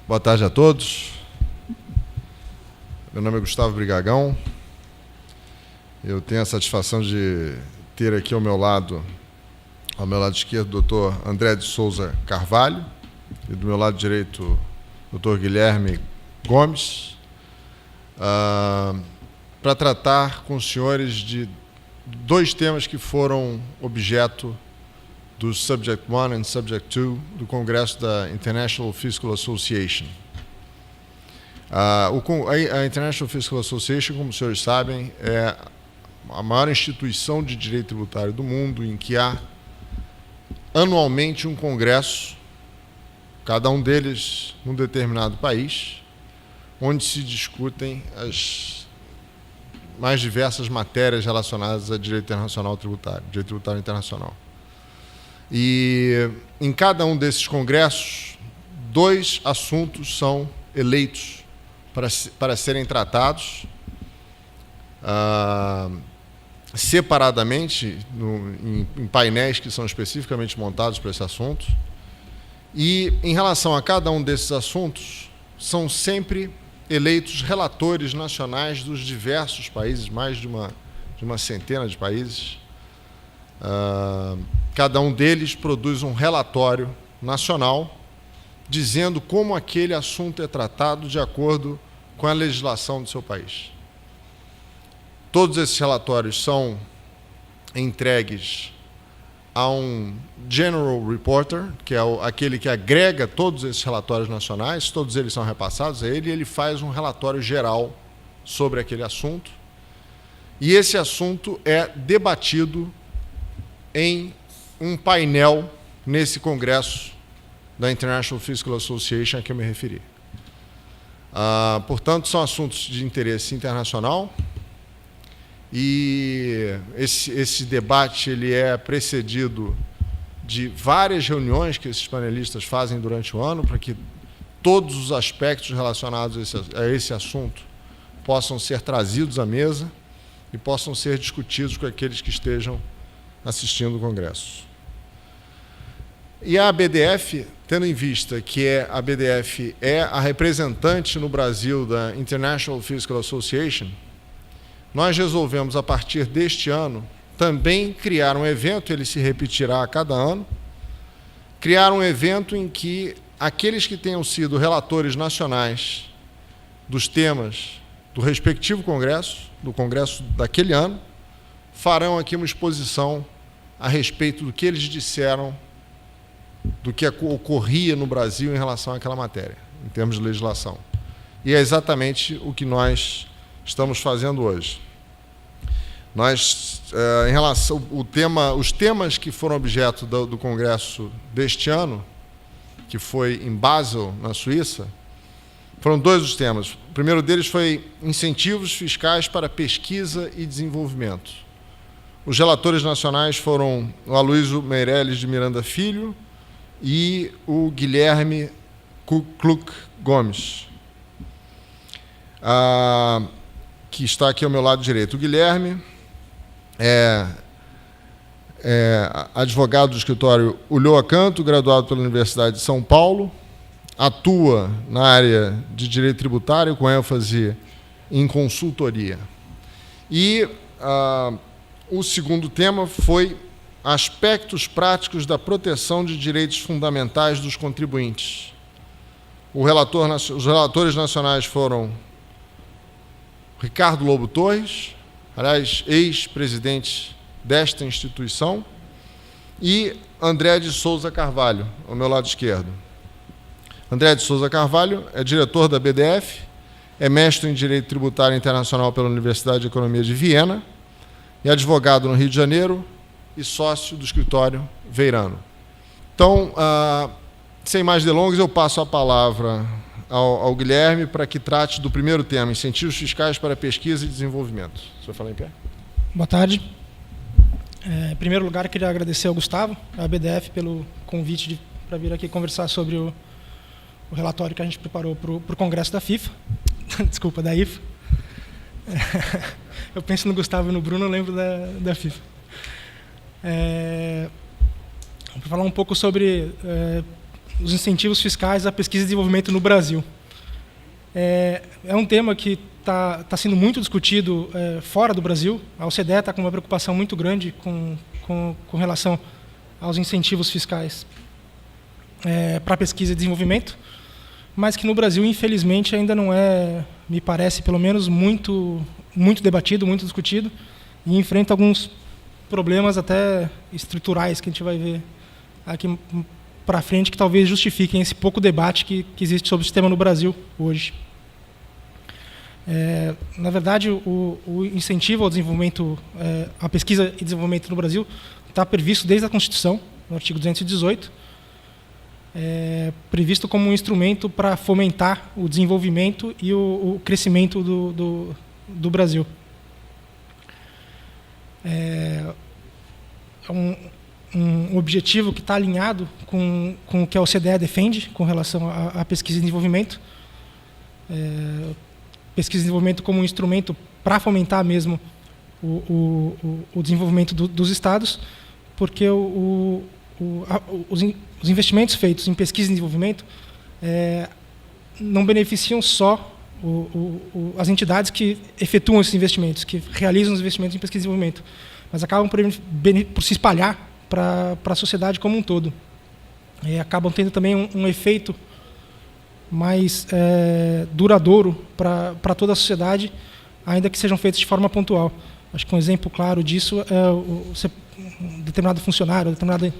Boa tarde a todos. Meu nome é Gustavo Brigagão. Eu tenho a satisfação de ter aqui ao meu lado esquerdo, o Dr. André de Souza Carvalho, e do meu lado direito, o Dr. Guilherme Gomes, para tratar com os senhores de dois temas que foram objeto do Subject 1 e Subject 2 do Congresso da International Fiscal Association. A International Fiscal Association, como os senhores sabem, é a maior instituição de direito tributário do mundo, em que há anualmente um congresso, cada um deles num determinado país, onde se discutem as mais diversas matérias relacionadas a direito internacional tributário, direito tributário internacional. E em cada um desses congressos, dois assuntos são eleitos para serem tratados separadamente em painéis que são especificamente montados para esse assunto. E em relação a cada um desses assuntos, são sempre eleitos relatores nacionais dos diversos países, mais de uma centena de países. Cada um deles produz um relatório nacional dizendo como aquele assunto é tratado de acordo com a legislação do seu país. Todos esses relatórios são entregues a um General Reporter, que é aquele que agrega todos esses relatórios nacionais, todos eles são repassados a ele, e ele faz um relatório geral sobre aquele assunto. E esse assunto é debatido em um painel nesse congresso da International Fiscal Association a que eu me referi. Portanto, são assuntos de interesse internacional, e esse debate ele é precedido de várias reuniões que esses panelistas fazem durante o ano para que todos os aspectos relacionados a esse assunto possam ser trazidos à mesa e possam ser discutidos com aqueles que estejam assistindo o Congresso. E a ABDF, tendo em vista que a ABDF é a representante no Brasil da International Fiscal Association, nós resolvemos, a partir deste ano, também criar um evento, ele se repetirá a cada ano, criar um evento em que aqueles que tenham sido relatores nacionais dos temas do respectivo congresso, do congresso daquele ano, farão aqui uma exposição a respeito do que eles disseram, do que ocorria no Brasil em relação àquela matéria, em termos de legislação. E é exatamente o que nós estamos fazendo hoje. Nós, em relação os temas que foram objeto do congresso deste ano, que foi em Basel, na Suíça, foram dois os temas. O primeiro deles foi incentivos fiscais para pesquisa e desenvolvimento. Os relatores nacionais foram o Aloysio Meirelles de Miranda Filho e o Guilherme Kluk Gomes, que está aqui ao meu lado direito. O Guilherme é advogado do escritório Ulloa Canto, graduado pela Universidade de São Paulo, atua na área de direito tributário com ênfase em consultoria. E o segundo tema foi aspectos práticos da proteção de direitos fundamentais dos contribuintes. Os relatores nacionais foram Ricardo Lobo Torres, aliás, ex-presidente desta instituição, e André de Souza Carvalho, ao meu lado esquerdo. André de Souza Carvalho é diretor da BDF, é mestre em Direito Tributário Internacional pela Universidade de Economia de Viena, e advogado no Rio de Janeiro e sócio do escritório Veirano. Então, sem mais delongas, eu passo a palavra ao Guilherme para que trate do primeiro tema, incentivos fiscais para pesquisa e desenvolvimento. Você vai falar em pé? Boa tarde. Em primeiro lugar, eu queria agradecer ao Gustavo, à ABDF, pelo convite para vir aqui conversar sobre o relatório que a gente preparou para o Congresso da FIFA. Desculpa, da IFA. Eu penso no Gustavo e no Bruno, eu lembro da FIFA. Vou falar um pouco sobre os incentivos fiscais à pesquisa e desenvolvimento no Brasil. É um tema que está sendo muito discutido fora do Brasil. A OCDE está com uma preocupação muito grande com relação aos incentivos fiscais para pesquisa e desenvolvimento, mas que no Brasil, infelizmente, ainda não é, me parece, pelo menos, muito debatido, muito discutido, e enfrenta alguns problemas até estruturais que a gente vai ver aqui para frente, que talvez justifiquem esse pouco debate que existe sobre o sistema no Brasil hoje. Na verdade, o incentivo ao desenvolvimento, à pesquisa e desenvolvimento no Brasil está previsto desde a Constituição, no artigo 218, previsto como um instrumento para fomentar o desenvolvimento e o crescimento do Brasil. Um objetivo que está alinhado com o que a OCDE defende com relação à pesquisa e desenvolvimento. Pesquisa e desenvolvimento como um instrumento para fomentar mesmo o desenvolvimento dos estados, porque os investimentos feitos em pesquisa e desenvolvimento não beneficiam só as entidades que efetuam esses investimentos, que realizam os investimentos em pesquisa e desenvolvimento, mas acabam por se espalhar para a sociedade como um todo. Acabam tendo também um efeito mais duradouro para toda a sociedade, ainda que sejam feitos de forma pontual. Acho que um exemplo claro disso é um determinado funcionário, determinada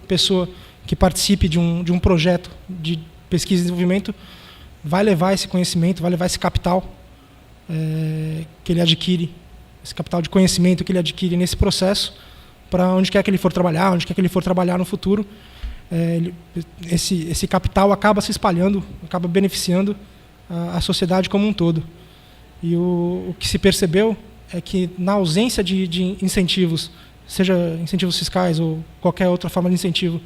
pessoa que participe de um projeto de pesquisa e desenvolvimento vai levar esse conhecimento, vai levar esse capital que ele adquire, esse capital de conhecimento que ele adquire nesse processo, para onde quer que ele for trabalhar, no futuro. Esse capital acaba se espalhando, acaba beneficiando a sociedade como um todo. E o que se percebeu é que, na ausência de incentivos, seja incentivos fiscais ou qualquer outra forma de incentivo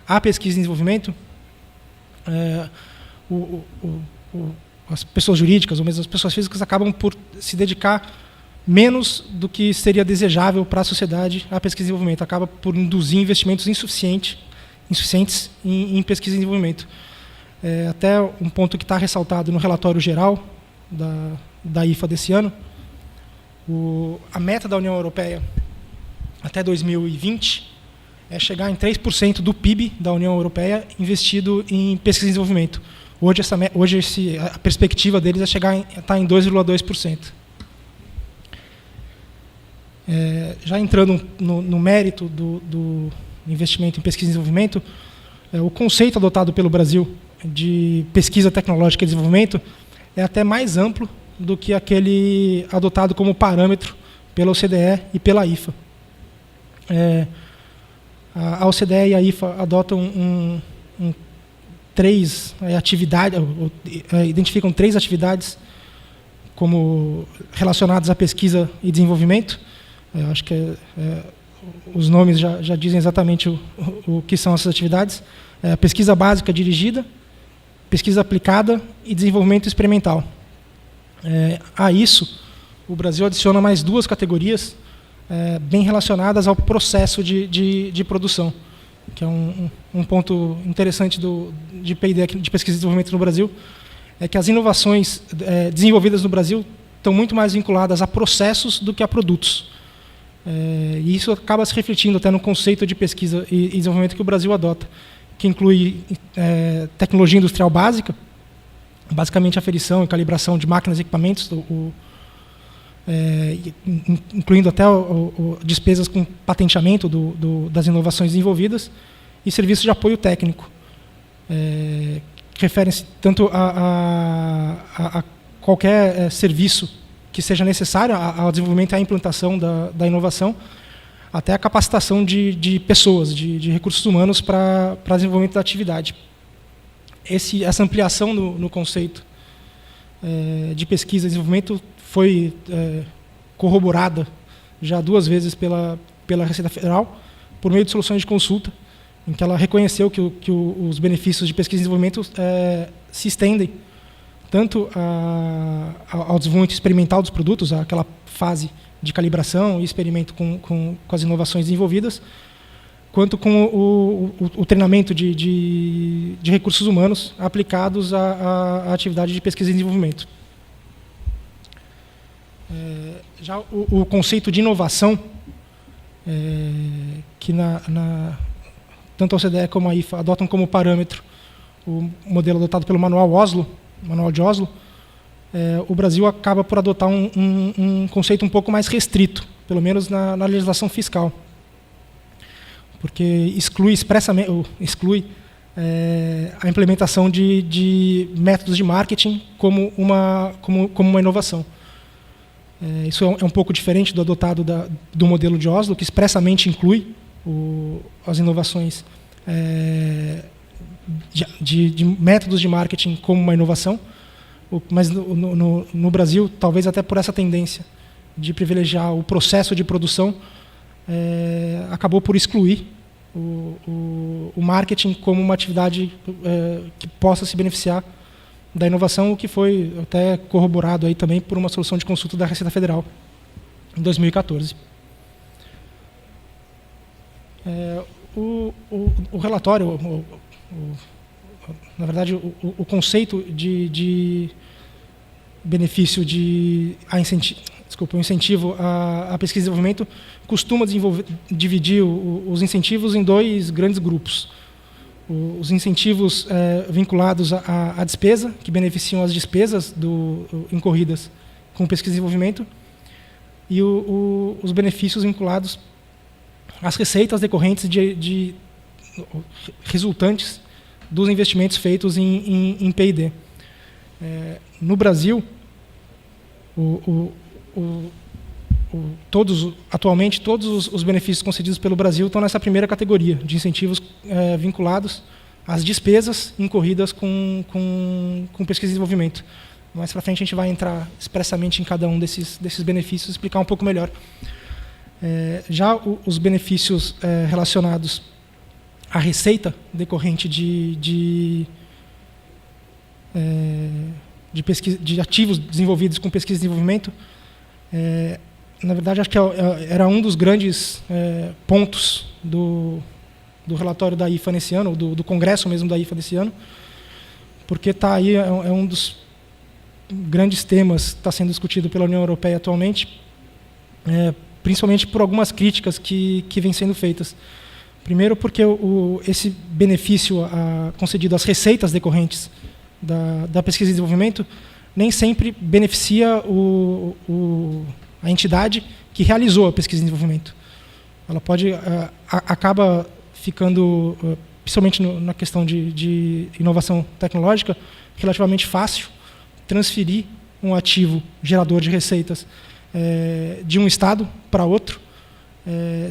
à pesquisa e desenvolvimento, as pessoas jurídicas ou mesmo as pessoas físicas acabam por se dedicar menos do que seria desejável para a sociedade à pesquisa e desenvolvimento. Acaba por induzir investimentos insuficientes em pesquisa e desenvolvimento. Até um ponto que está ressaltado no relatório geral da IFA desse ano, a meta da União Europeia até 2020 é chegar em 3% do PIB da União Europeia investido em pesquisa e desenvolvimento. Hoje a perspectiva deles é estar em 2,2%. Já entrando no mérito do investimento em pesquisa e desenvolvimento, o conceito adotado pelo Brasil de pesquisa tecnológica e desenvolvimento é até mais amplo do que aquele adotado como parâmetro pela OCDE e pela IFA. A OCDE e a IFA adotam identificam 3 atividades como relacionadas à pesquisa e desenvolvimento. Acho que os nomes já dizem exatamente o que são essas atividades. Pesquisa básica dirigida, pesquisa aplicada e desenvolvimento experimental. A isso, o Brasil adiciona mais 2 categorias bem relacionadas ao processo de produção, que é um ponto interessante de P&D, de pesquisa e desenvolvimento no Brasil, é que as inovações desenvolvidas no Brasil estão muito mais vinculadas a processos do que a produtos. E isso acaba se refletindo até no conceito de pesquisa e desenvolvimento que o Brasil adota, que inclui tecnologia industrial básica, basicamente aferição e calibração de máquinas e equipamentos, incluindo até despesas com patenteamento das inovações desenvolvidas, e serviços de apoio técnico, que referem-se tanto a qualquer serviço que seja necessário ao desenvolvimento e à implantação da inovação, até a capacitação de pessoas, de recursos humanos para desenvolvimento da atividade. Essa ampliação no conceito de pesquisa e desenvolvimento foi corroborada já 2 vezes pela Receita Federal, por meio de soluções de consulta, em que ela reconheceu que os benefícios de pesquisa e desenvolvimento se estendem tanto ao desenvolvimento experimental dos produtos, aquela fase de calibração e experimento com as inovações desenvolvidas, quanto com o treinamento de recursos humanos aplicados à atividade de pesquisa e desenvolvimento. Já o conceito de inovação, que tanto a OCDE como a IFA adotam como parâmetro o modelo adotado pelo Manual de Oslo, o Brasil acaba por adotar um conceito um pouco mais restrito, pelo menos na legislação fiscal, porque exclui a implementação de métodos de marketing como uma inovação. Isso é um pouco diferente do adotado do modelo de Oslo, que expressamente inclui as inovações de métodos de marketing como uma inovação, mas no Brasil, talvez até por essa tendência de privilegiar o processo de produção, acabou por excluir o marketing como uma atividade que possa se beneficiar da inovação, o que foi até corroborado aí também por uma solução de consulta da Receita Federal em 2014. O relatório, na verdade, o conceito de benefício o incentivo à pesquisa e desenvolvimento costuma dividir os incentivos em dois grandes grupos. Os incentivos vinculados à despesa, que beneficiam as despesas incorridas com pesquisa e desenvolvimento, e os benefícios vinculados às receitas decorrentes resultantes dos investimentos feitos em P&D. No Brasil, atualmente, todos os benefícios concedidos pelo Brasil estão nessa primeira categoria, de incentivos vinculados às despesas incorridas com pesquisa e desenvolvimento. Mais para frente a gente vai entrar expressamente em cada um desses benefícios e explicar um pouco melhor. Já os benefícios relacionados à receita decorrente de ativos desenvolvidos com pesquisa e desenvolvimento, na verdade, acho que era um dos grandes pontos do relatório da IFA nesse ano, do congresso mesmo da IFA desse ano, porque está aí, é um dos grandes temas que está sendo discutido pela União Europeia atualmente, principalmente por algumas críticas que vêm sendo feitas. Primeiro, porque esse benefício concedido às receitas decorrentes da pesquisa e desenvolvimento nem sempre beneficia a entidade que realizou a pesquisa e desenvolvimento. Ela acaba ficando, principalmente na questão de inovação tecnológica, relativamente fácil transferir um ativo gerador de receitas de um estado para outro,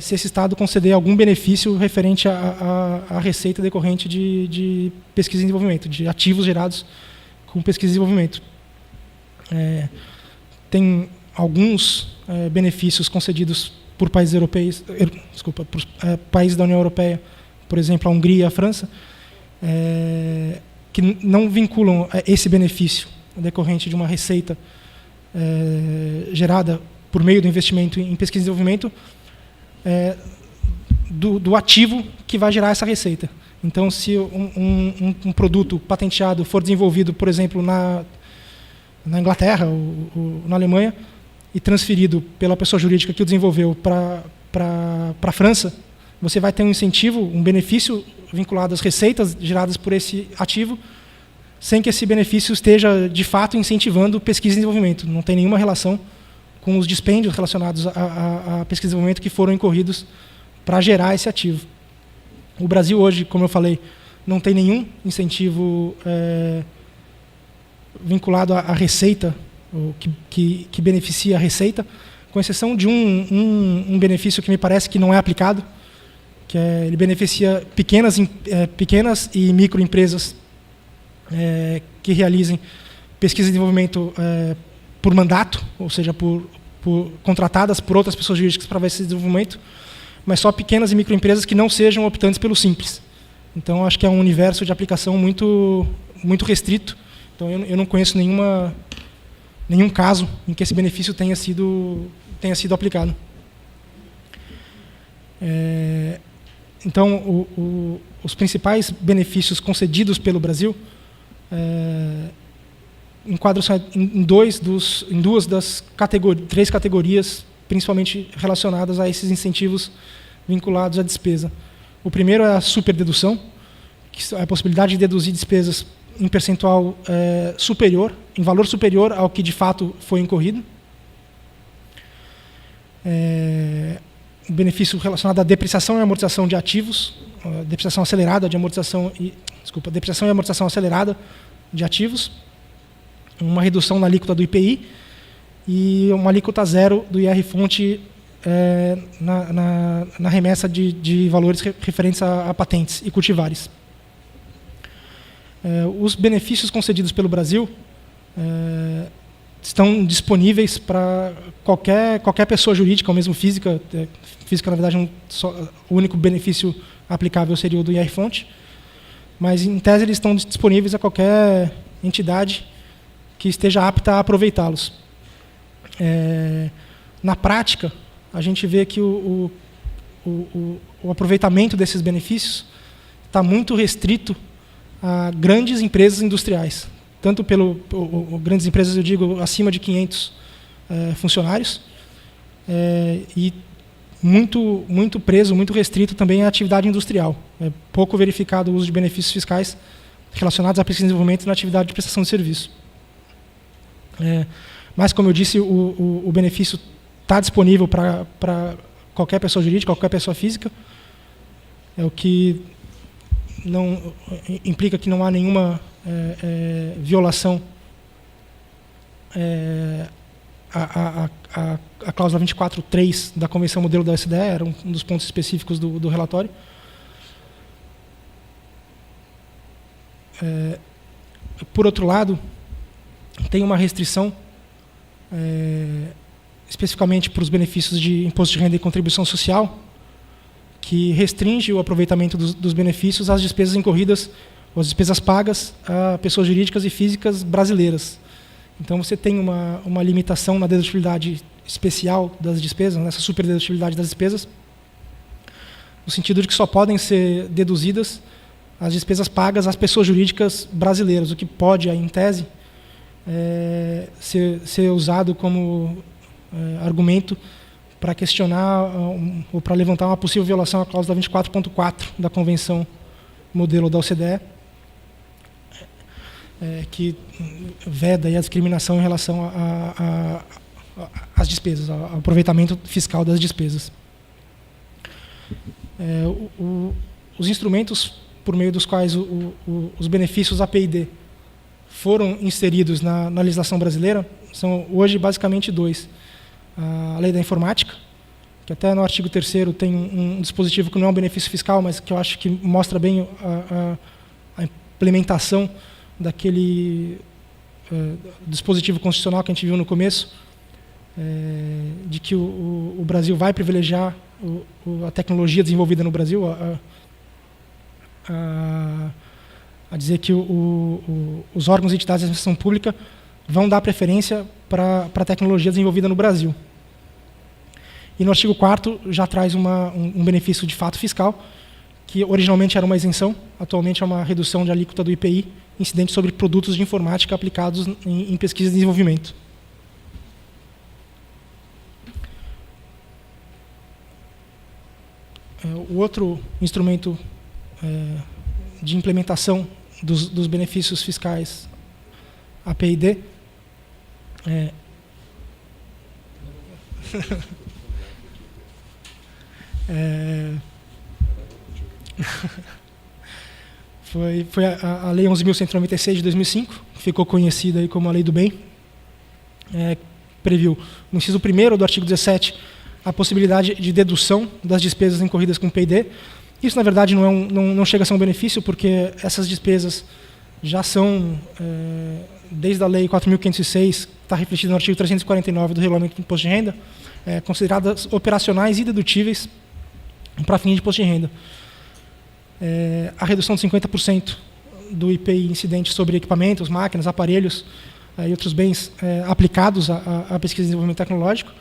se esse estado conceder algum benefício referente à receita decorrente de pesquisa e desenvolvimento, de ativos gerados com pesquisa e desenvolvimento. Tem alguns benefícios concedidos por países europeus, por países da União Europeia, por exemplo, a Hungria e a França, que não vinculam esse benefício decorrente de uma receita gerada por meio do investimento em pesquisa e desenvolvimento do ativo que vai gerar essa receita. Então, se um produto patenteado for desenvolvido, por exemplo, na Inglaterra ou na Alemanha, e transferido pela pessoa jurídica que o desenvolveu para a França, você vai ter um incentivo, um benefício vinculado às receitas geradas por esse ativo, sem que esse benefício esteja, de fato, incentivando pesquisa e desenvolvimento. Não tem nenhuma relação com os dispêndios relacionados à pesquisa e desenvolvimento que foram incorridos para gerar esse ativo. O Brasil hoje, como eu falei, não tem nenhum incentivo vinculado à receita, que beneficia a receita, com exceção de um benefício que me parece que não é aplicado, que ele beneficia pequenas e microempresas que realizem pesquisa e desenvolvimento por mandato, ou seja, contratadas por outras pessoas jurídicas para esse desenvolvimento, mas só pequenas e microempresas que não sejam optantes pelo Simples. Então, acho que é um universo de aplicação muito, muito restrito. Então, eu não conheço nenhum caso em que esse benefício tenha sido aplicado. Então, os principais benefícios concedidos pelo Brasil enquadram-se em duas das três categorias, principalmente relacionadas a esses incentivos vinculados à despesa. O primeiro é a superdedução, que é a possibilidade de deduzir despesas em percentual superior, em valor superior ao que de fato foi incorrido. Um benefício relacionado à depreciação e amortização de ativos, depreciação acelerada de amortização depreciação e amortização acelerada de ativos, uma redução na alíquota do IPI e uma alíquota zero do IR-fonte na remessa de valores referentes a patentes e cultivares. Os benefícios concedidos pelo Brasil estão disponíveis para qualquer pessoa jurídica, ou mesmo física. Física, na verdade, o único benefício aplicável seria o do IR-fonte, mas, em tese, eles estão disponíveis a qualquer entidade que esteja apta a aproveitá-los. Na prática, a gente vê que o aproveitamento desses benefícios está muito restrito a grandes empresas industriais, tanto grandes empresas, eu digo, acima de 500 funcionários, e muito preso, muito restrito também à atividade industrial. É pouco verificado o uso de benefícios fiscais relacionados à pesquisa e desenvolvimento na atividade de prestação de serviço. Mas, como eu disse, o benefício está disponível para qualquer pessoa jurídica, qualquer pessoa física, o que não implica que não há nenhuma violação a cláusula 24.3 da Convenção Modelo da OCDE, era um dos pontos específicos do relatório. Por outro lado, tem uma restrição especificamente para os benefícios de imposto de renda e contribuição social, que restringe o aproveitamento dos benefícios às despesas incorridas, ou às despesas pagas a pessoas jurídicas e físicas brasileiras. Então, você tem uma limitação na dedutibilidade especial das despesas, nessa superdedutibilidade das despesas, no sentido de que só podem ser deduzidas as despesas pagas às pessoas jurídicas brasileiras, o que pode, em tese, ser usado como argumento para questionar ou para levantar uma possível violação à cláusula 24.4 da Convenção Modelo da OCDE, que veda a discriminação em relação às despesas, ao aproveitamento fiscal das despesas. Os instrumentos por meio dos quais os benefícios APID foram inseridos na legislação brasileira são hoje basicamente dois. A Lei da Informática, que até no artigo 3º tem um dispositivo que não é um benefício fiscal, mas que eu acho que mostra bem a implementação daquele dispositivo constitucional que a gente viu no começo, de que o Brasil vai privilegiar a tecnologia desenvolvida no Brasil, a dizer que os órgãos e entidades de administração pública vão dar preferência para a tecnologia desenvolvida no Brasil. E no artigo 4º já traz um benefício de fato fiscal, que originalmente era uma isenção, atualmente é uma redução de alíquota do IPI incidente sobre produtos de informática aplicados em pesquisa e desenvolvimento. O outro instrumento de implementação dos benefícios fiscais APID foi a Lei 11.196 de 2005, que ficou conhecida aí como a Lei do Bem, previu, no inciso 1º do artigo 17, a possibilidade de dedução das despesas incorridas com PID. Isso, na verdade, não chega a ser um benefício, porque essas despesas já são, desde a Lei 4.506, que está refletida no artigo 349 do Regulamento do Imposto de Renda, consideradas operacionais e dedutíveis para fim de imposto de renda. A redução de 50% do IPI incidente sobre equipamentos, máquinas, aparelhos e outros bens aplicados à pesquisa e desenvolvimento tecnológico,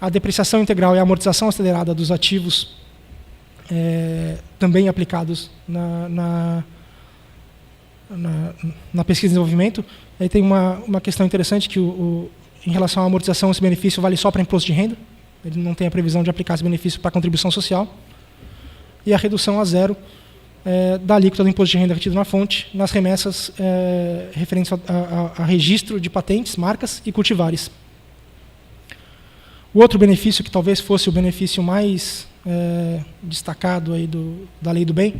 a depreciação integral e a amortização acelerada dos ativos também aplicados na pesquisa e desenvolvimento. Aí tem uma questão interessante que em relação à amortização, esse benefício vale só para imposto de renda. Ele não tem a previsão de aplicar esse benefício para contribuição social. E a redução a zero da alíquota do imposto de renda retido na fonte nas remessas referentes a registro de patentes, marcas e cultivares. O outro benefício, que talvez fosse o benefício mais destacado aí da Lei do Bem,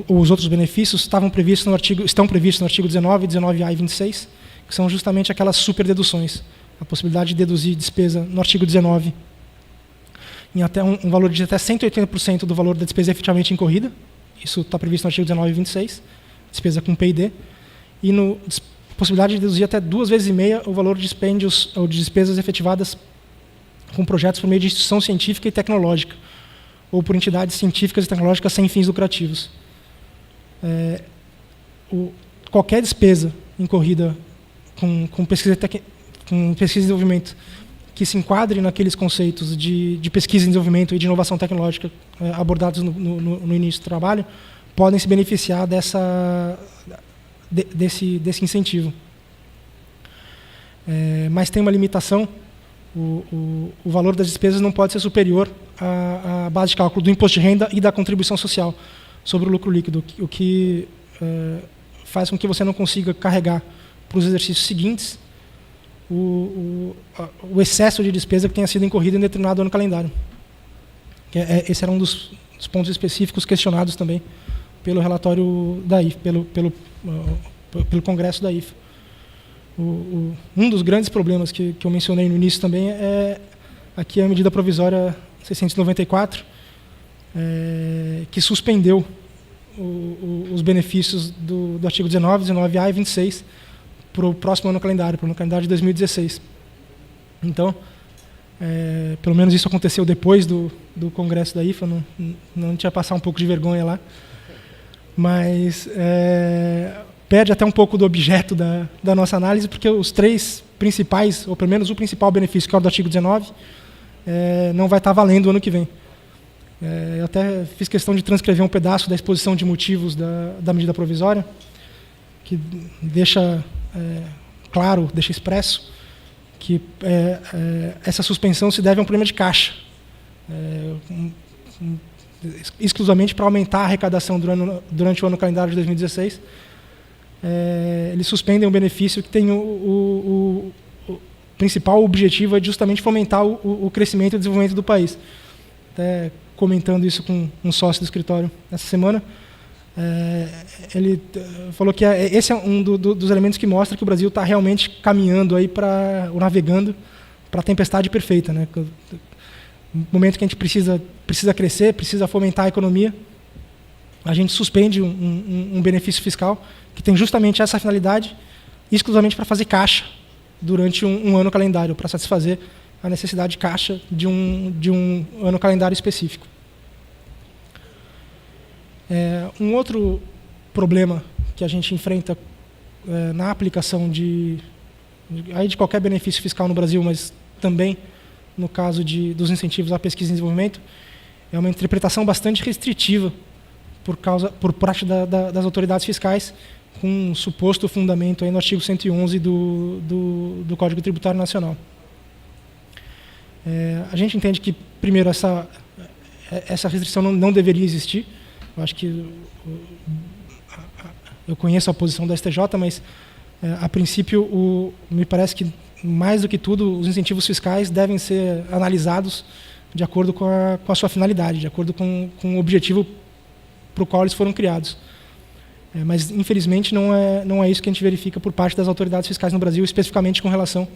os outros benefícios estão previstos no artigo 19, 19A e 26, que são justamente aquelas superdeduções. A possibilidade de deduzir despesa no artigo 19 em até um valor de até 180% do valor da despesa efetivamente incorrida. Isso está previsto no artigo 19 e 26, despesa com P&D. E possibilidade de deduzir até 2,5 vezes o valor de dispêndios ou de despesas efetivadas com projetos por meio de instituição científica e tecnológica, ou por entidades científicas e tecnológicas sem fins lucrativos. Qualquer despesa incorrida com pesquisa e desenvolvimento que se enquadre naqueles conceitos de pesquisa e desenvolvimento e de inovação tecnológica abordados no início do trabalho, podem se beneficiar desse incentivo. Mas tem uma limitação. O valor das despesas não pode ser superior à base de cálculo do imposto de renda e da contribuição social sobre o lucro líquido, o que faz com que você não consiga carregar para os exercícios seguintes o excesso de despesa que tenha sido incorrido em determinado ano calendário. Esse era um dos pontos específicos questionados também pelo relatório da IFA, pelo Congresso da IFA. Um dos grandes problemas que eu mencionei no início também é aqui a medida provisória 694, que suspendeu os benefícios do artigo 19, 19A e 26 para o próximo ano calendário, para o ano calendário de 2016. Então, pelo menos isso aconteceu depois do Congresso da IFA, não tinha passar um pouco de vergonha lá, mas perde até um pouco do objeto da nossa análise, porque os três principais, ou pelo menos o principal benefício, que é o do artigo 19, não vai estar valendo o ano que vem. Eu até fiz questão de transcrever um pedaço da exposição de motivos da medida provisória, que deixa claro, deixa expresso, que essa suspensão se deve a um problema de caixa, exclusivamente para aumentar a arrecadação durante o ano calendário de 2016. Eles suspendem um benefício que tem o principal objetivo é justamente fomentar o crescimento e o desenvolvimento do país. Até comentando isso com um sócio do escritório essa semana, ele falou que esse é um dos elementos que mostra que o Brasil está realmente caminhando aí navegando para a tempestade perfeita, né? No momento que a gente precisa crescer, precisa fomentar a economia, a gente suspende um benefício fiscal que tem justamente essa finalidade, exclusivamente para fazer caixa durante um ano calendário, para satisfazer a necessidade de caixa de um ano calendário específico. Um outro problema que a gente enfrenta na aplicação de qualquer benefício fiscal no Brasil, mas também no caso dos incentivos à pesquisa e desenvolvimento, é uma interpretação bastante restritiva por parte das autoridades fiscais, com um suposto fundamento aí no artigo 111 do Código Tributário Nacional. A gente entende que, primeiro, essa restrição não deveria existir. Eu acho que eu conheço a posição da STJ, mas, a princípio, me parece que, mais do que tudo, os incentivos fiscais devem ser analisados de acordo com a sua finalidade, de acordo com o objetivo para o qual eles foram criados. Mas, infelizmente, não é isso que a gente verifica por parte das autoridades fiscais no Brasil, especificamente com relação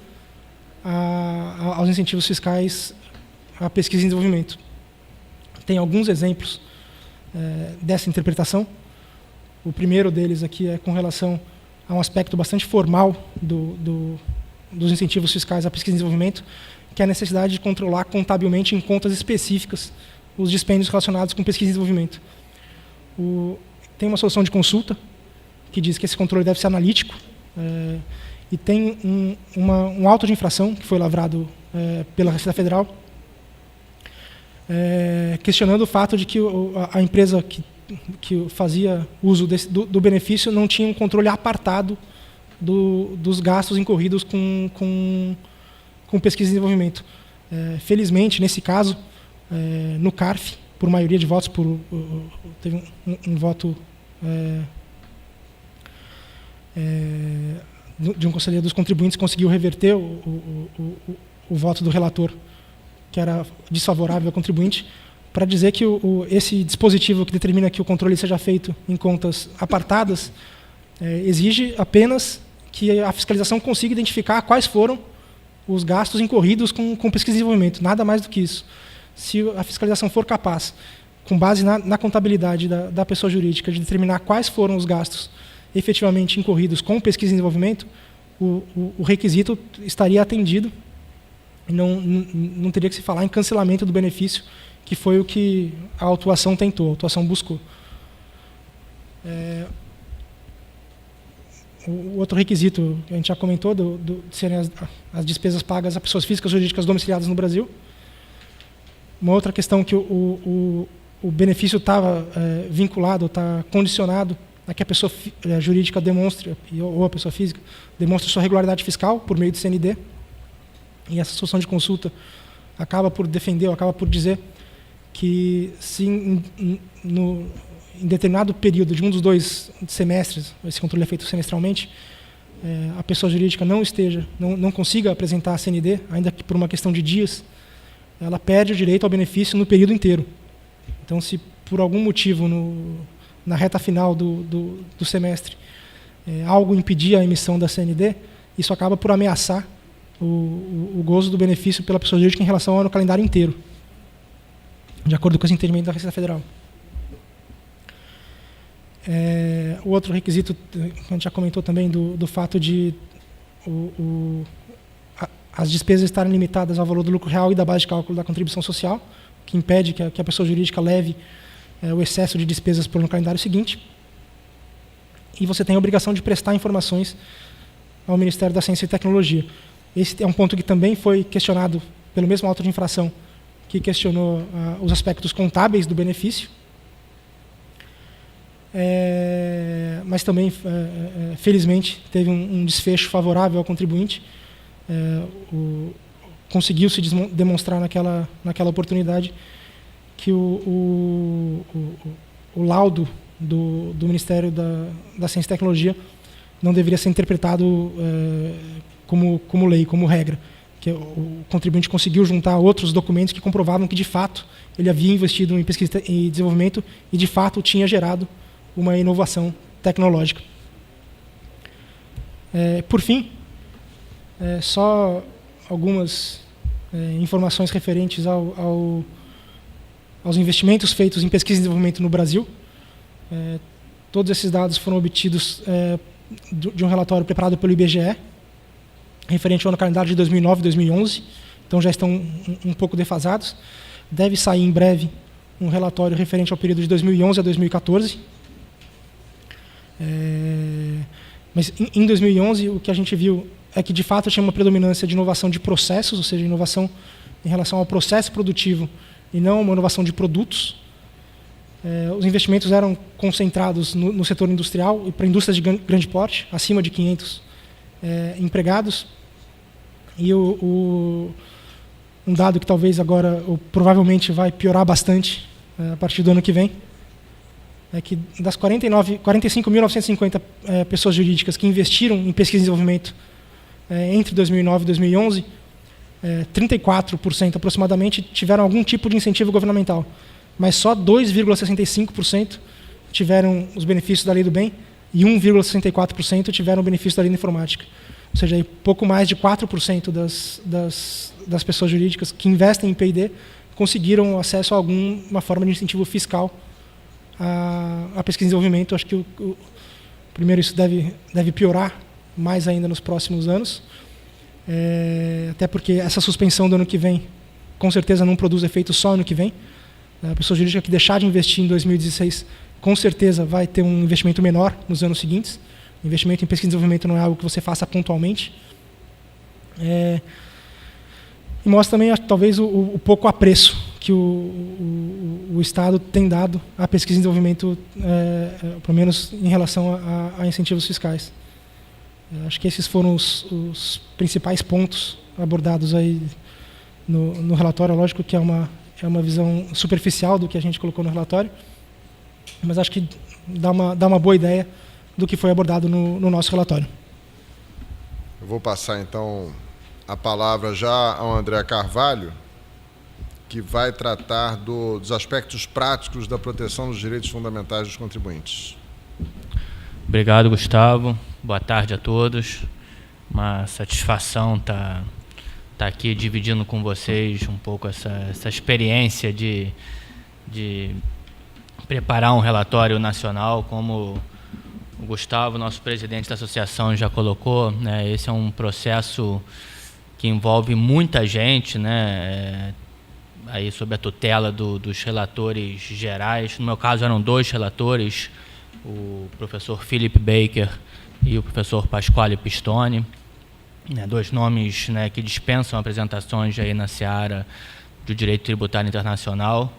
aos incentivos fiscais à pesquisa e desenvolvimento. Tem alguns exemplos dessa interpretação. O primeiro deles aqui é com relação a um aspecto bastante formal dos incentivos fiscais à pesquisa e desenvolvimento, que é a necessidade de controlar contabilmente em contas específicas os dispêndios relacionados com pesquisa e desenvolvimento. Tem uma solução de consulta que diz que esse controle deve ser analítico, e tem um auto de infração que foi lavrado pela Receita Federal, questionando o fato de que a empresa que fazia uso do benefício não tinha um controle apartado dos gastos incorridos com pesquisa e desenvolvimento. Felizmente, nesse caso, no CARF, por maioria de votos, teve um voto de um conselheiro dos contribuintes, conseguiu reverter o voto do relator, que era desfavorável ao contribuinte, para dizer que esse dispositivo que determina que o controle seja feito em contas apartadas exige apenas que a fiscalização consiga identificar quais foram os gastos incorridos com pesquisa e desenvolvimento, nada mais do que isso. Se a fiscalização for capaz, com base na contabilidade da pessoa jurídica, de determinar quais foram os gastos efetivamente incorridos com pesquisa e desenvolvimento, o requisito estaria atendido e não teria que se falar em cancelamento do benefício, que foi o que a autuação tentou, a autuação buscou. O outro requisito que a gente já comentou, de serem as despesas pagas a pessoas físicas ou jurídicas domiciliadas no Brasil. Uma outra questão que o benefício estava vinculado, está condicionado a que a pessoa jurídica demonstre, ou a pessoa física, demonstre sua regularidade fiscal por meio do CND. E essa solução de consulta acaba por defender, ou acaba por dizer que se em determinado período de um dos 2 semestres, esse controle é feito semestralmente, a pessoa jurídica não consiga apresentar a CND, ainda que por uma questão de dias, ela perde o direito ao benefício no período inteiro. Então, se por algum motivo na reta final do semestre algo impedir a emissão da CND, isso acaba por ameaçar o gozo do benefício pela pessoa jurídica em relação ao ano calendário inteiro, de acordo com esse entendimento da Receita Federal. O outro requisito, que a gente já comentou também, do fato de as despesas estarem limitadas ao valor do lucro real e da base de cálculo da contribuição social, que impede que a pessoa jurídica leve o excesso de despesas para o calendário seguinte. E você tem a obrigação de prestar informações ao Ministério da Ciência e Tecnologia. Esse é um ponto que também foi questionado pelo mesmo auto de infração, que questionou os aspectos contábeis do benefício. Mas também, felizmente, teve um desfecho favorável ao contribuinte. Conseguiu-se demonstrar naquela oportunidade que o laudo do Ministério da Ciência e Tecnologia não deveria ser interpretado como lei, como regra. Que o contribuinte conseguiu juntar outros documentos que comprovavam que, de fato, ele havia investido em pesquisa e desenvolvimento e, de fato, tinha gerado uma inovação tecnológica. Por fim, só algumas informações referentes aos investimentos feitos em pesquisa e desenvolvimento no Brasil. Todos esses dados foram obtidos de um relatório preparado pelo IBGE, referente ao ano calendário de 2009 e 2011, então já estão um pouco defasados. Deve sair em breve um relatório referente ao período de 2011 a 2014. Mas em 2011 o que a gente viu é que de fato tinha uma predominância de inovação de processos, ou seja, inovação em relação ao processo produtivo e não uma inovação de produtos. Os investimentos eram concentrados no setor industrial e para indústrias de grande porte, acima de 500 empregados. E um dado que talvez agora, ou provavelmente vai piorar bastante a partir do ano que vem, é que das 45.950 pessoas jurídicas que investiram em pesquisa e desenvolvimento entre 2009 e 2011, 34% aproximadamente tiveram algum tipo de incentivo governamental, mas só 2,65% tiveram os benefícios da Lei do Bem e 1,64% tiveram o benefício da Lei da Informática. Ou seja, pouco mais de 4% das pessoas jurídicas que investem em P&D conseguiram acesso a alguma forma de incentivo fiscal à pesquisa e desenvolvimento. Acho que primeiro isso deve piorar mais ainda nos próximos anos, até porque essa suspensão do ano que vem com certeza não produz efeito só ano que vem. A pessoa jurídica que deixar de investir em 2016 com certeza vai ter um investimento menor nos anos seguintes. Investimento em pesquisa e desenvolvimento não é algo que você faça pontualmente. E mostra também, talvez, o pouco apreço que o Estado tem dado à pesquisa e desenvolvimento, pelo menos em relação a incentivos fiscais. Acho que esses foram os principais pontos abordados aí no relatório. Lógico que é uma visão superficial do que a gente colocou no relatório, mas acho que dá uma boa ideia do que foi abordado no nosso relatório. Eu vou passar, então, a palavra já ao André Carvalho, que vai tratar dos aspectos práticos da proteção dos direitos fundamentais dos contribuintes. Obrigado, Gustavo. Boa tarde a todos. Uma satisfação estar aqui dividindo com vocês um pouco essa experiência de preparar um relatório nacional. Como o Gustavo, nosso presidente da associação, já colocou, né, esse é um processo que envolve muita gente, né, aí sob a tutela dos relatores gerais. No meu caso eram 2 relatores, o professor Philip Baker e o professor Pasquale Pistone, né, 2 nomes, né, que dispensam apresentações aí na seara do direito tributário internacional.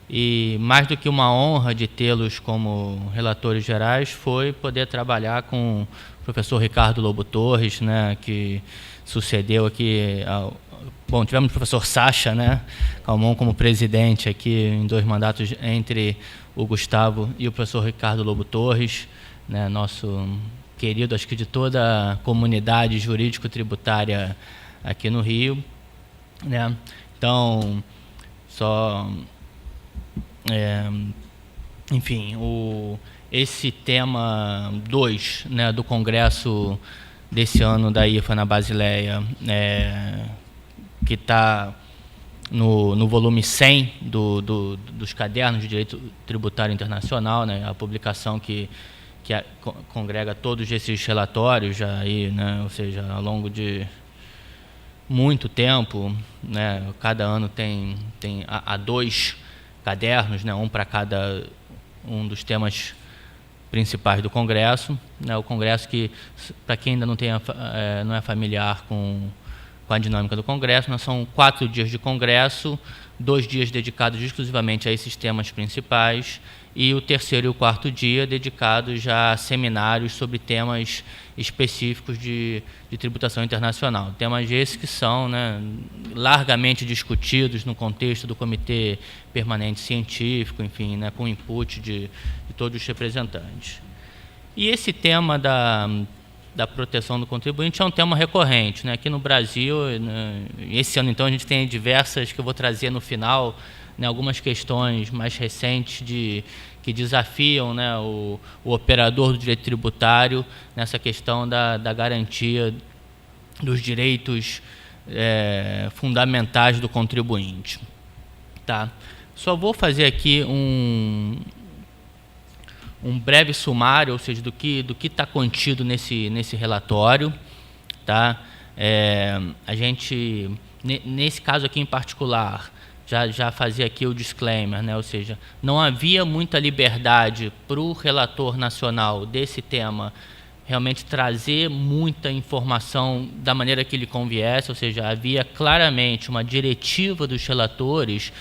E mais do que uma honra de tê-los como relatores gerais foi poder trabalhar com o professor Ricardo Lobo Torres, né, que sucedeu aqui bom, tivemos o professor Sacha, né, Calmon como presidente aqui em 2 mandatos entre o Gustavo e o professor Ricardo Lobo Torres, né, nosso querido, acho que de toda a comunidade jurídico-tributária aqui no Rio, né. Então, enfim, esse tema 2, né, do Congresso desse ano da IFA na Basileia, que está no volume 100 dos Cadernos de Direito Tributário Internacional, né, a publicação que congrega todos esses relatórios, já aí, né, ou seja, ao longo de muito tempo, né, cada ano tem há 2 cadernos, né, um para cada um dos temas principais do Congresso, né, o Congresso que, para quem ainda não é familiar com a dinâmica do Congresso, nós são 4 dias de Congresso, 2 dias dedicados exclusivamente a esses temas principais e o 3º e o 4º dia dedicados já a seminários sobre temas específicos de tributação internacional. Temas esses que são, né, largamente discutidos no contexto do Comitê Permanente Científico, enfim, né, com input de todos os representantes. E esse tema da proteção do contribuinte é um tema recorrente, né? Aqui no Brasil, né, esse ano, então, a gente tem diversas, que eu vou trazer no final, né, algumas questões mais recentes que desafiam, né, o operador do direito tributário nessa questão da garantia dos direitos fundamentais do contribuinte. Tá? Só vou fazer aqui um breve sumário, ou seja, do que está contido nesse relatório. Tá? A gente, nesse caso aqui em particular, já fazia aqui o disclaimer, né? Ou seja, não havia muita liberdade para o relator nacional desse tema realmente trazer muita informação da maneira que lhe conviesse, ou seja, havia claramente uma diretiva dos relatores,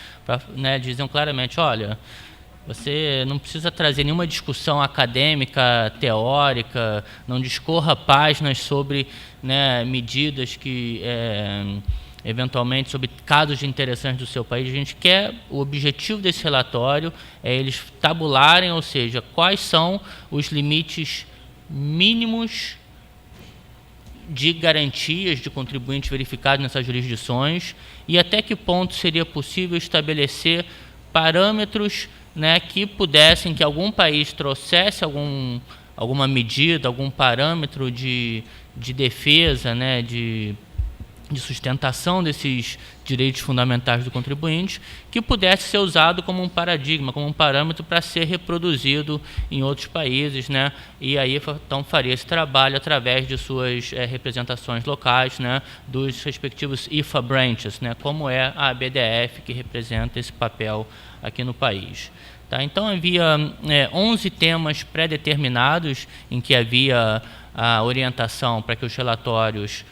né, diziam claramente, olha, você não precisa trazer nenhuma discussão acadêmica, teórica, não discorra páginas sobre, né, medidas que, eventualmente, sobre casos interessantes do seu país. A gente quer, o objetivo desse relatório é eles tabularem, ou seja, quais são os limites mínimos de garantias de contribuintes verificados nessas jurisdições e até que ponto seria possível estabelecer parâmetros, né, que pudessem, que algum país trouxesse alguma medida, algum parâmetro de defesa, né, de sustentação desses direitos fundamentais do contribuinte, que pudesse ser usado como um paradigma, como um parâmetro para ser reproduzido em outros países, né? E aí então faria esse trabalho através de suas representações locais, né, dos respectivos IFA branches, né, como é a ABDF, que representa esse papel aqui no país. Tá? Então havia 11 temas pré-determinados em que havia a orientação para que os relatórios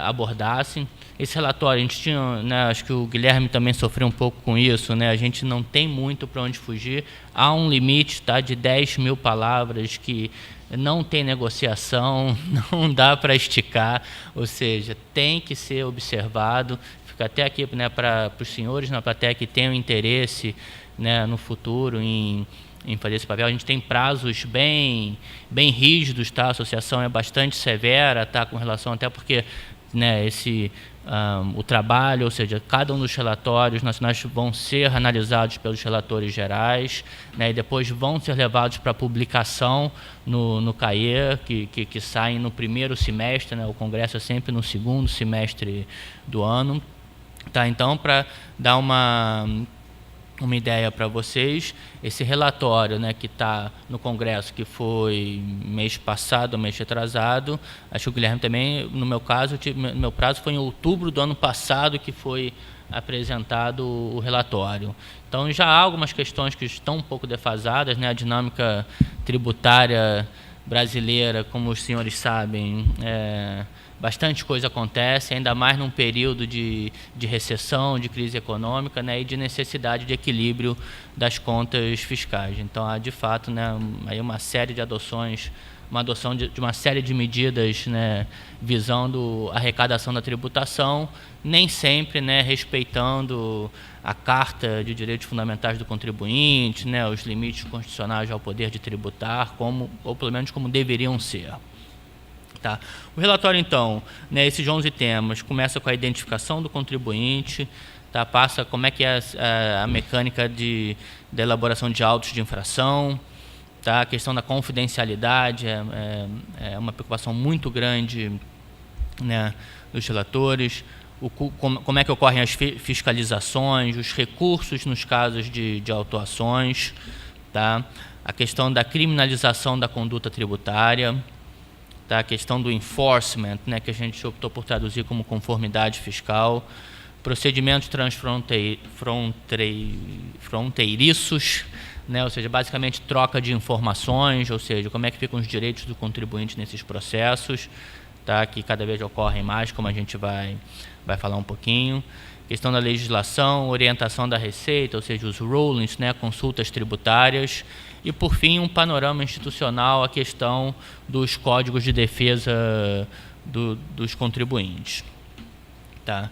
abordassem. Esse relatório, a gente tinha, né, acho que o Guilherme também sofreu um pouco com isso, né, a gente não tem muito para onde fugir, há um limite, tá, de 10.000 palavras que não tem negociação, não dá para esticar, ou seja, tem que ser observado. Fica até aqui, né, para os senhores na plateia que tenham interesse, né, no futuro em fazer esse papel. A gente tem prazos bem rígidos, tá? A associação é bastante severa, tá? Com relação, até porque, né, o trabalho, ou seja, cada um dos relatórios nacionais vão ser analisados pelos relatores gerais, né, e depois vão ser levados para publicação no CAE, que saem no primeiro semestre, né? O congresso é sempre no segundo semestre do ano, tá? Então, para dar uma ideia para vocês, esse relatório, né, que está no Congresso, que foi mês passado, mês retrasado, acho que o Guilherme também, no meu caso, meu prazo foi em outubro do ano passado que foi apresentado o relatório. Então já há algumas questões que estão um pouco defasadas, né, a dinâmica tributária brasileira, como os senhores sabem, bastante coisa acontece, ainda mais num período de recessão, de crise econômica, né, e de necessidade de equilíbrio das contas fiscais. Então, há, de fato, né, aí uma série de adoções, uma adoção de uma série de medidas, né, visando a arrecadação da tributação, nem sempre, né, respeitando a Carta de Direitos Fundamentais do Contribuinte, né, os limites constitucionais ao poder de tributar, ou pelo menos como deveriam ser. Tá. O relatório, então, né, esses 11 temas, começa com a identificação do contribuinte, tá, passa como é que é a mecânica da elaboração de autos de infração, tá, a questão da confidencialidade é uma preocupação muito grande, né, dos relatores, como é que ocorrem as fiscalizações, os recursos nos casos de autuações, tá, a questão da criminalização da conduta tributária, tá, a questão do enforcement, né, que a gente optou por traduzir como conformidade fiscal, procedimentos transfronteiriços, né, ou seja, basicamente troca de informações, ou seja, como é que ficam os direitos do contribuinte nesses processos, tá, que cada vez ocorrem mais, como a gente vai falar um pouquinho. Questão da legislação, orientação da Receita, ou seja, os rulings, né, consultas tributárias. E, por fim, um panorama institucional, a questão dos códigos de defesa dos contribuintes. Tá?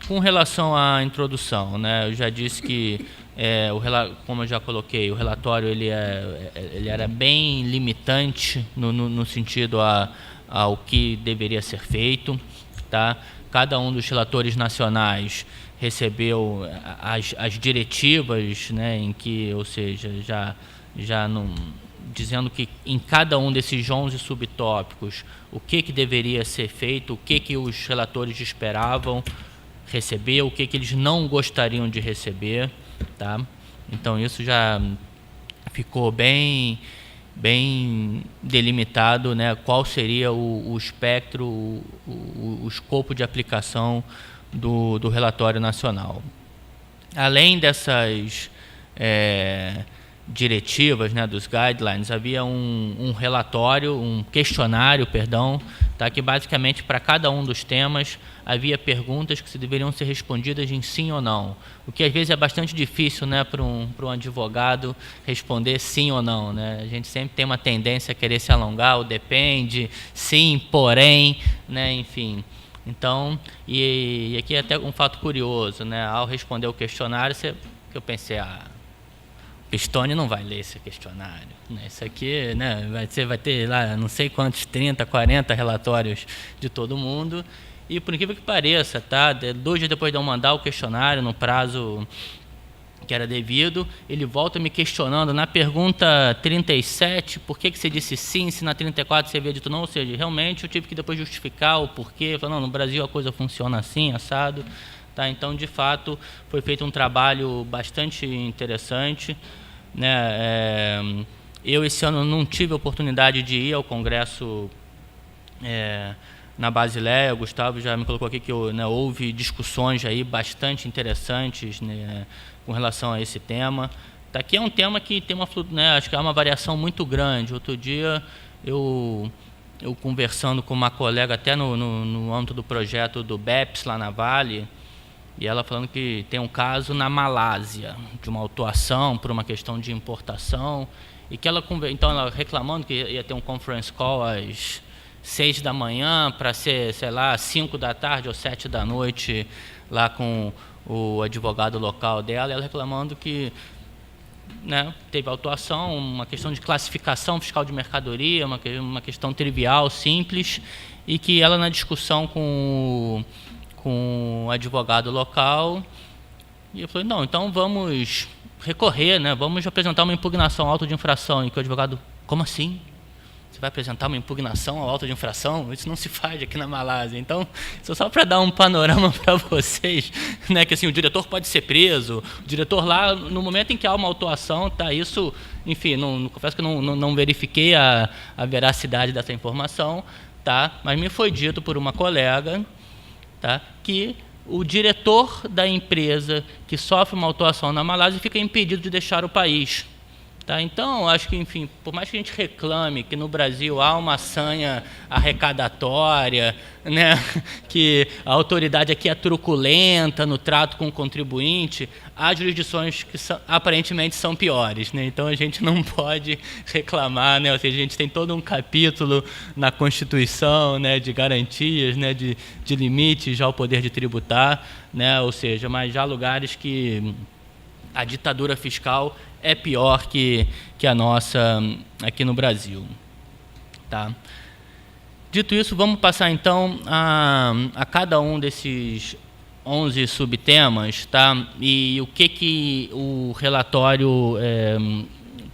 Com relação à introdução, né, eu já disse que, como eu já coloquei, o relatório ele era bem limitante no sentido ao que deveria ser feito. Tá? Cada um dos relatores nacionais recebeu as diretivas, né, em que, ou seja, já não, dizendo que em cada um desses 11 subtópicos o que deveria ser feito, o que os relatores esperavam receber, o que eles não gostariam de receber, tá? Então isso já ficou bem delimitado, né, qual seria o espectro, o escopo de aplicação do relatório nacional. Além dessas diretivas, né, dos guidelines, havia um relatório, um questionário, tá, que basicamente para cada um dos temas havia perguntas que deveriam ser respondidas em sim ou não, o que às vezes é bastante difícil, né, para um advogado responder sim ou não, né? A gente sempre tem uma tendência a querer se alongar, o depende, sim, porém, né, enfim. Então, e aqui até um fato curioso, né, ao responder o questionário, eu pensei, Pistone não vai ler esse questionário, né? Isso aqui, né, vai ter lá não sei quantos, 30, 40 relatórios de todo mundo, e por incrível que pareça, tá, 2 dias depois de eu mandar o questionário no prazo que era devido, ele volta me questionando na pergunta 37, por que você disse sim, se na 34 você havia dito não, ou seja, realmente eu tive que depois justificar o porquê, falando, no Brasil a coisa funciona assim, assado, tá? Então, de fato, foi feito um trabalho bastante interessante, né? Eu esse ano não tive a oportunidade de ir ao Congresso na Basileia, o Gustavo já me colocou aqui que houve discussões aí bastante interessantes, né, com relação a esse tema. Aqui é um tema que tem acho que há uma variação muito grande. Outro dia eu eu conversando com uma colega até no âmbito do projeto do BEPS lá na Vale, e ela falando que tem um caso na Malásia, de uma autuação por uma questão de importação, e que então ela reclamando que ia ter um conference call às 6 da manhã para ser, sei lá, 5 da tarde ou 7 da noite lá com o advogado local dela, e ela reclamando que, né, teve autuação, uma questão de classificação fiscal de mercadoria, uma questão trivial, simples, e que ela na discussão com o advogado local, e eu falei, não, então vamos recorrer, né, vamos apresentar uma impugnação ao auto de infração, e que o advogado, como assim? Você vai apresentar uma impugnação ao auto de infração? Isso não se faz aqui na Malásia. Então, isso só para dar um panorama para vocês, né, que assim, o diretor pode ser preso, o diretor lá, no momento em que há uma autuação, tá, isso, enfim, confesso que não verifiquei a veracidade dessa informação, tá, mas me foi dito por uma colega, tá, que o diretor da empresa que sofre uma autuação na Malásia fica impedido de deixar o país. Tá, então, acho que, enfim, por mais que a gente reclame que no Brasil há uma sanha arrecadatória, né, que a autoridade aqui é truculenta no trato com o contribuinte, há jurisdições que aparentemente são piores, né? Então a gente não pode reclamar, né? Ou seja, a gente tem todo um capítulo na Constituição, né, de garantias, né, de limites ao poder de tributar, né? Ou seja, mas já há lugares que a ditadura fiscal é pior que a nossa aqui no Brasil. Tá? Dito isso, vamos passar então a cada um desses 11 subtemas, tá? E o que o relatório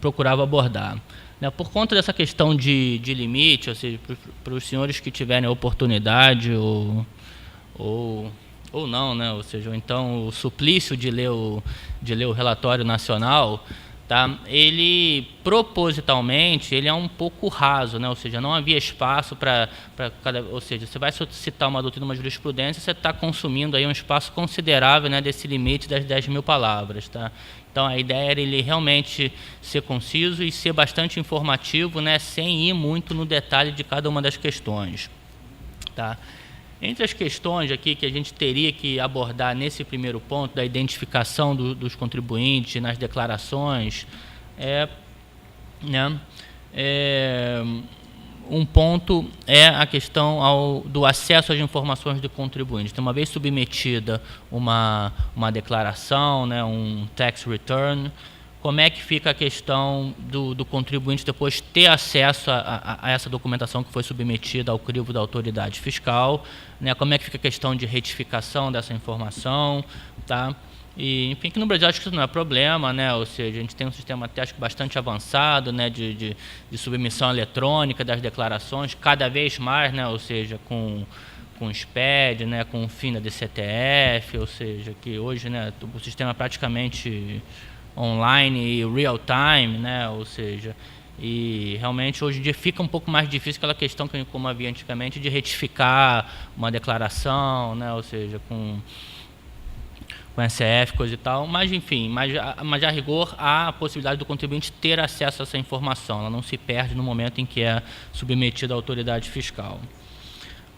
procurava abordar. Né? Por conta dessa questão de limite, ou seja, para os senhores que tiverem a oportunidade ou não, né? Ou seja, então o suplício de ler o relatório nacional, tá? Ele propositalmente ele é um pouco raso, né? Ou seja, não havia espaço para cada, ou seja, você vai citar uma doutrina, uma jurisprudência, você está consumindo aí um espaço considerável, né, desse limite das 10.000 palavras, tá? Então a ideia era ele realmente ser conciso e ser bastante informativo, né, sem ir muito no detalhe de cada uma das questões, tá? Entre as questões aqui que a gente teria que abordar nesse primeiro ponto, da identificação dos contribuintes nas declarações, um ponto é a questão do acesso às informações do contribuinte. Então, uma vez submetida uma declaração, né, um tax return, como é que fica a questão do contribuinte depois ter acesso a essa documentação que foi submetida ao crivo da autoridade fiscal, né? Como é que fica a questão de retificação dessa informação, tá? E, enfim, que no Brasil acho que isso não é problema, né? Ou seja, a gente tem um sistema até acho que bastante avançado, né, de submissão eletrônica das declarações, cada vez mais, né? Ou seja, com o SPED, né, com o fim da DCTF, ou seja, que hoje, né, o sistema é praticamente online e real time, né? Ou seja, e realmente hoje em dia fica um pouco mais difícil aquela questão que como havia antigamente de retificar uma declaração, né? Ou seja, com SF, coisa e tal, mas enfim, mas a rigor há a possibilidade do contribuinte ter acesso a essa informação, ela não se perde no momento em que é submetida à autoridade fiscal.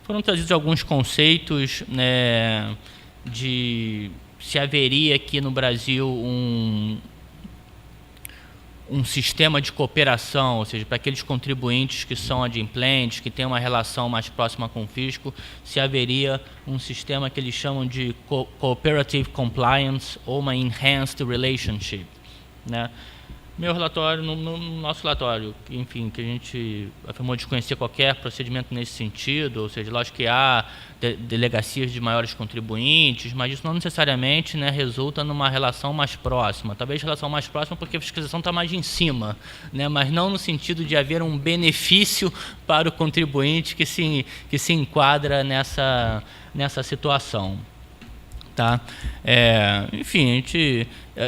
Foram trazidos alguns conceitos, né, de se haveria aqui no Brasil um sistema de cooperação, ou seja, para aqueles contribuintes que são adimplentes, que têm uma relação mais próxima com o fisco, se haveria um sistema que eles chamam de cooperative compliance ou uma enhanced relationship, né? Meu relatório, no nosso relatório, enfim, que a gente afirmou desconhecer qualquer procedimento nesse sentido, ou seja, lógico que há delegacias de maiores contribuintes, mas isso não necessariamente, né, resulta numa relação mais próxima. Talvez relação mais próxima porque a fiscalização está mais em cima, né, mas não no sentido de haver um benefício para o contribuinte que se enquadra nessa situação. Tá? Enfim, a gente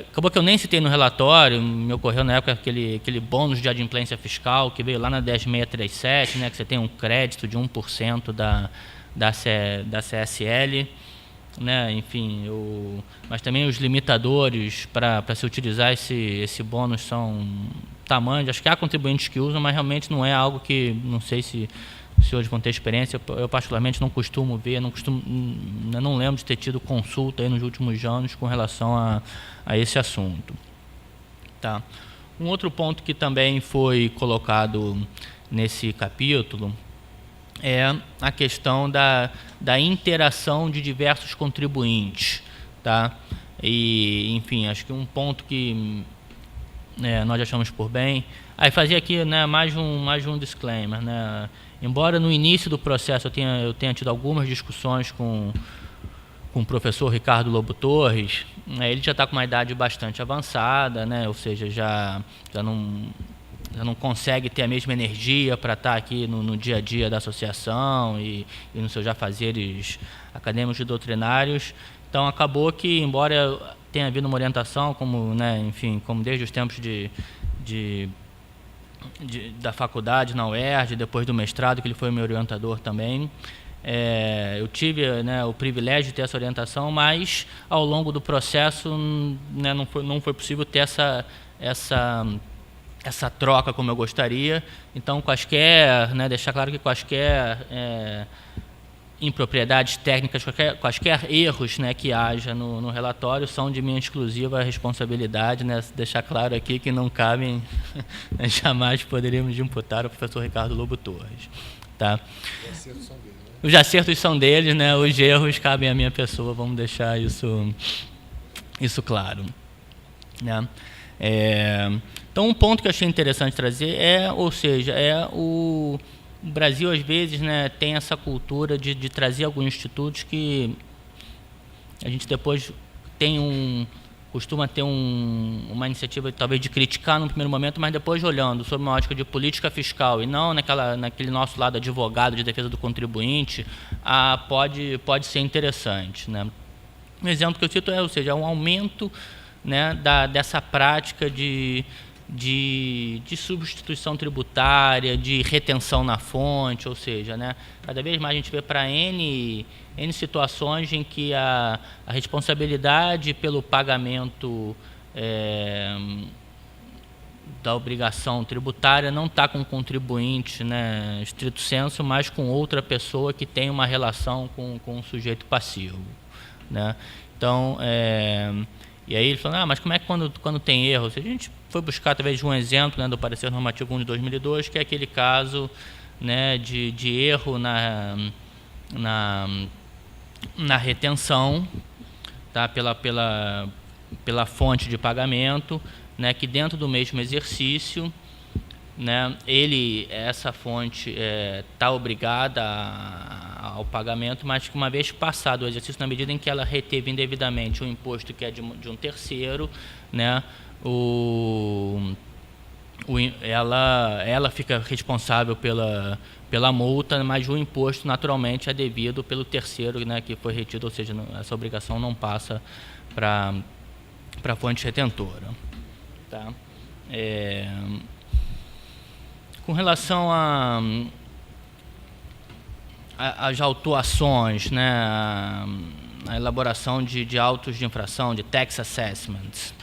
acabou que eu nem citei no relatório, me ocorreu na época aquele bônus de adimplência fiscal que veio lá na 10.637, né, que você tem um crédito de 1% da CSL, né, enfim, mas também os limitadores para se utilizar esse bônus são tamanhos, acho que há contribuintes que usam, mas realmente não é algo que, não sei se os senhores vão ter experiência. Eu particularmente não costumo ver, não lembro de ter tido consulta aí nos últimos anos com relação a esse assunto. Tá. Um outro ponto que também foi colocado nesse capítulo é a questão da interação de diversos contribuintes, tá? E, enfim, acho que um ponto que nós achamos por bem. Aí fazia aqui, né, mais um disclaimer, né? Embora no início do processo eu tenha tido algumas discussões com o professor Ricardo Lobo Torres, né, ele já está com uma idade bastante avançada, né? Ou seja, já não consegue ter a mesma energia para estar aqui no dia a dia da associação e nos seus afazeres acadêmicos e doutrinários. Então acabou que, embora tenha havido uma orientação, como, né, enfim, como desde os tempos da faculdade na UERJ, depois do mestrado, que ele foi meu orientador também, eu tive, né, o privilégio de ter essa orientação, mas ao longo do processo, né, não foi possível ter essa troca como eu gostaria. Então, né, deixar claro que quaisquer impropriedades técnicas, quaisquer erros, né, que haja no relatório são de minha exclusiva responsabilidade, né, deixar claro aqui que não cabem, jamais poderíamos imputar ao professor Ricardo Lobo Torres. Tá? Os acertos são deles, né, os erros cabem à minha pessoa, vamos deixar isso claro. Né? Então, um ponto que eu achei interessante trazer o Brasil, às vezes, né, tem essa cultura de trazer alguns institutos que a gente depois costuma ter uma iniciativa, talvez, de criticar no primeiro momento, mas depois olhando sob uma ótica de política fiscal e não naquele nosso lado advogado de defesa do contribuinte, pode ser interessante. Né? Um exemplo que eu cito ou seja, um aumento, né, dessa prática de substituição tributária, de retenção na fonte, ou seja, né, cada vez mais a gente vê para N situações em que a responsabilidade pelo pagamento da obrigação tributária não está com o contribuinte, né, estrito sensu, mas com outra pessoa que tem uma relação com o sujeito passivo. Né? Então, e aí ele falou, mas como é que quando tem erro? A gente foi buscar, talvez, um exemplo, né, do parecer normativo 1 de 2002, que é aquele caso, né, de erro na retenção, tá, pela fonte de pagamento, né, que dentro do mesmo exercício, né, essa fonte está obrigada ao pagamento, mas que, uma vez passado o exercício, na medida em que ela reteve indevidamente o imposto que é de um terceiro, né, ela fica responsável pela multa, mas o imposto naturalmente é devido pelo terceiro, né, que foi retido, ou seja, essa obrigação não passa para a fonte retentora. Tá? Com relação às autuações, né, a elaboração de autos de infração, de tax assessments,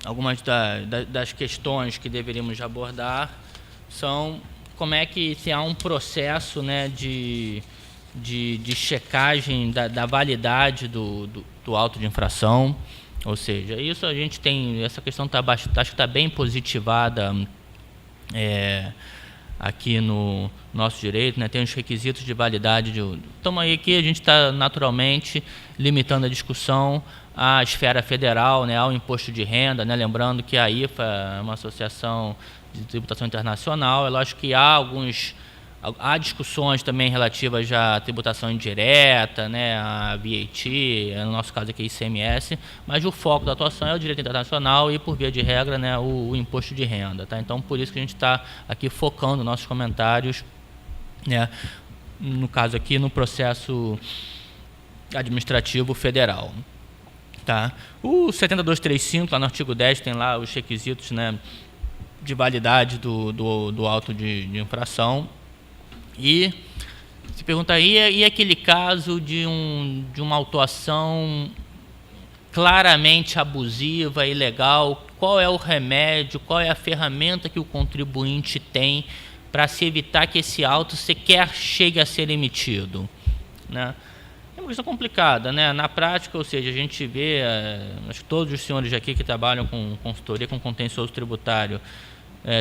algumas das questões que deveríamos abordar são como é que se há um processo, né, de checagem da validade do auto de infração, ou seja, isso a gente tem, essa questão acho que está bem positivada aqui no nosso direito, né, tem os requisitos de validade. Então, aqui a gente está naturalmente limitando a discussão à esfera federal, né, ao imposto de renda, né, lembrando que a IFA é uma associação de tributação internacional. É lógico que há discussões também relativas à tributação indireta, né, a VAT, no nosso caso aqui ICMS, mas o foco da atuação é o direito internacional e, por via de regra, né, o imposto de renda. Tá? Então, por isso que a gente está aqui focando nossos comentários, né, no caso aqui, no processo administrativo federal. Tá? O 7235, lá no artigo 10, tem lá os requisitos, né, de validade do auto de infração. E se pergunta aí, e aquele caso de uma autuação claramente abusiva, ilegal, qual é o remédio, qual é a ferramenta que o contribuinte tem para se evitar que esse auto sequer chegue a ser emitido, né? É uma questão complicada, né? Na prática, ou seja, a gente vê, acho que todos os senhores aqui que trabalham com consultoria, com contencioso tributário,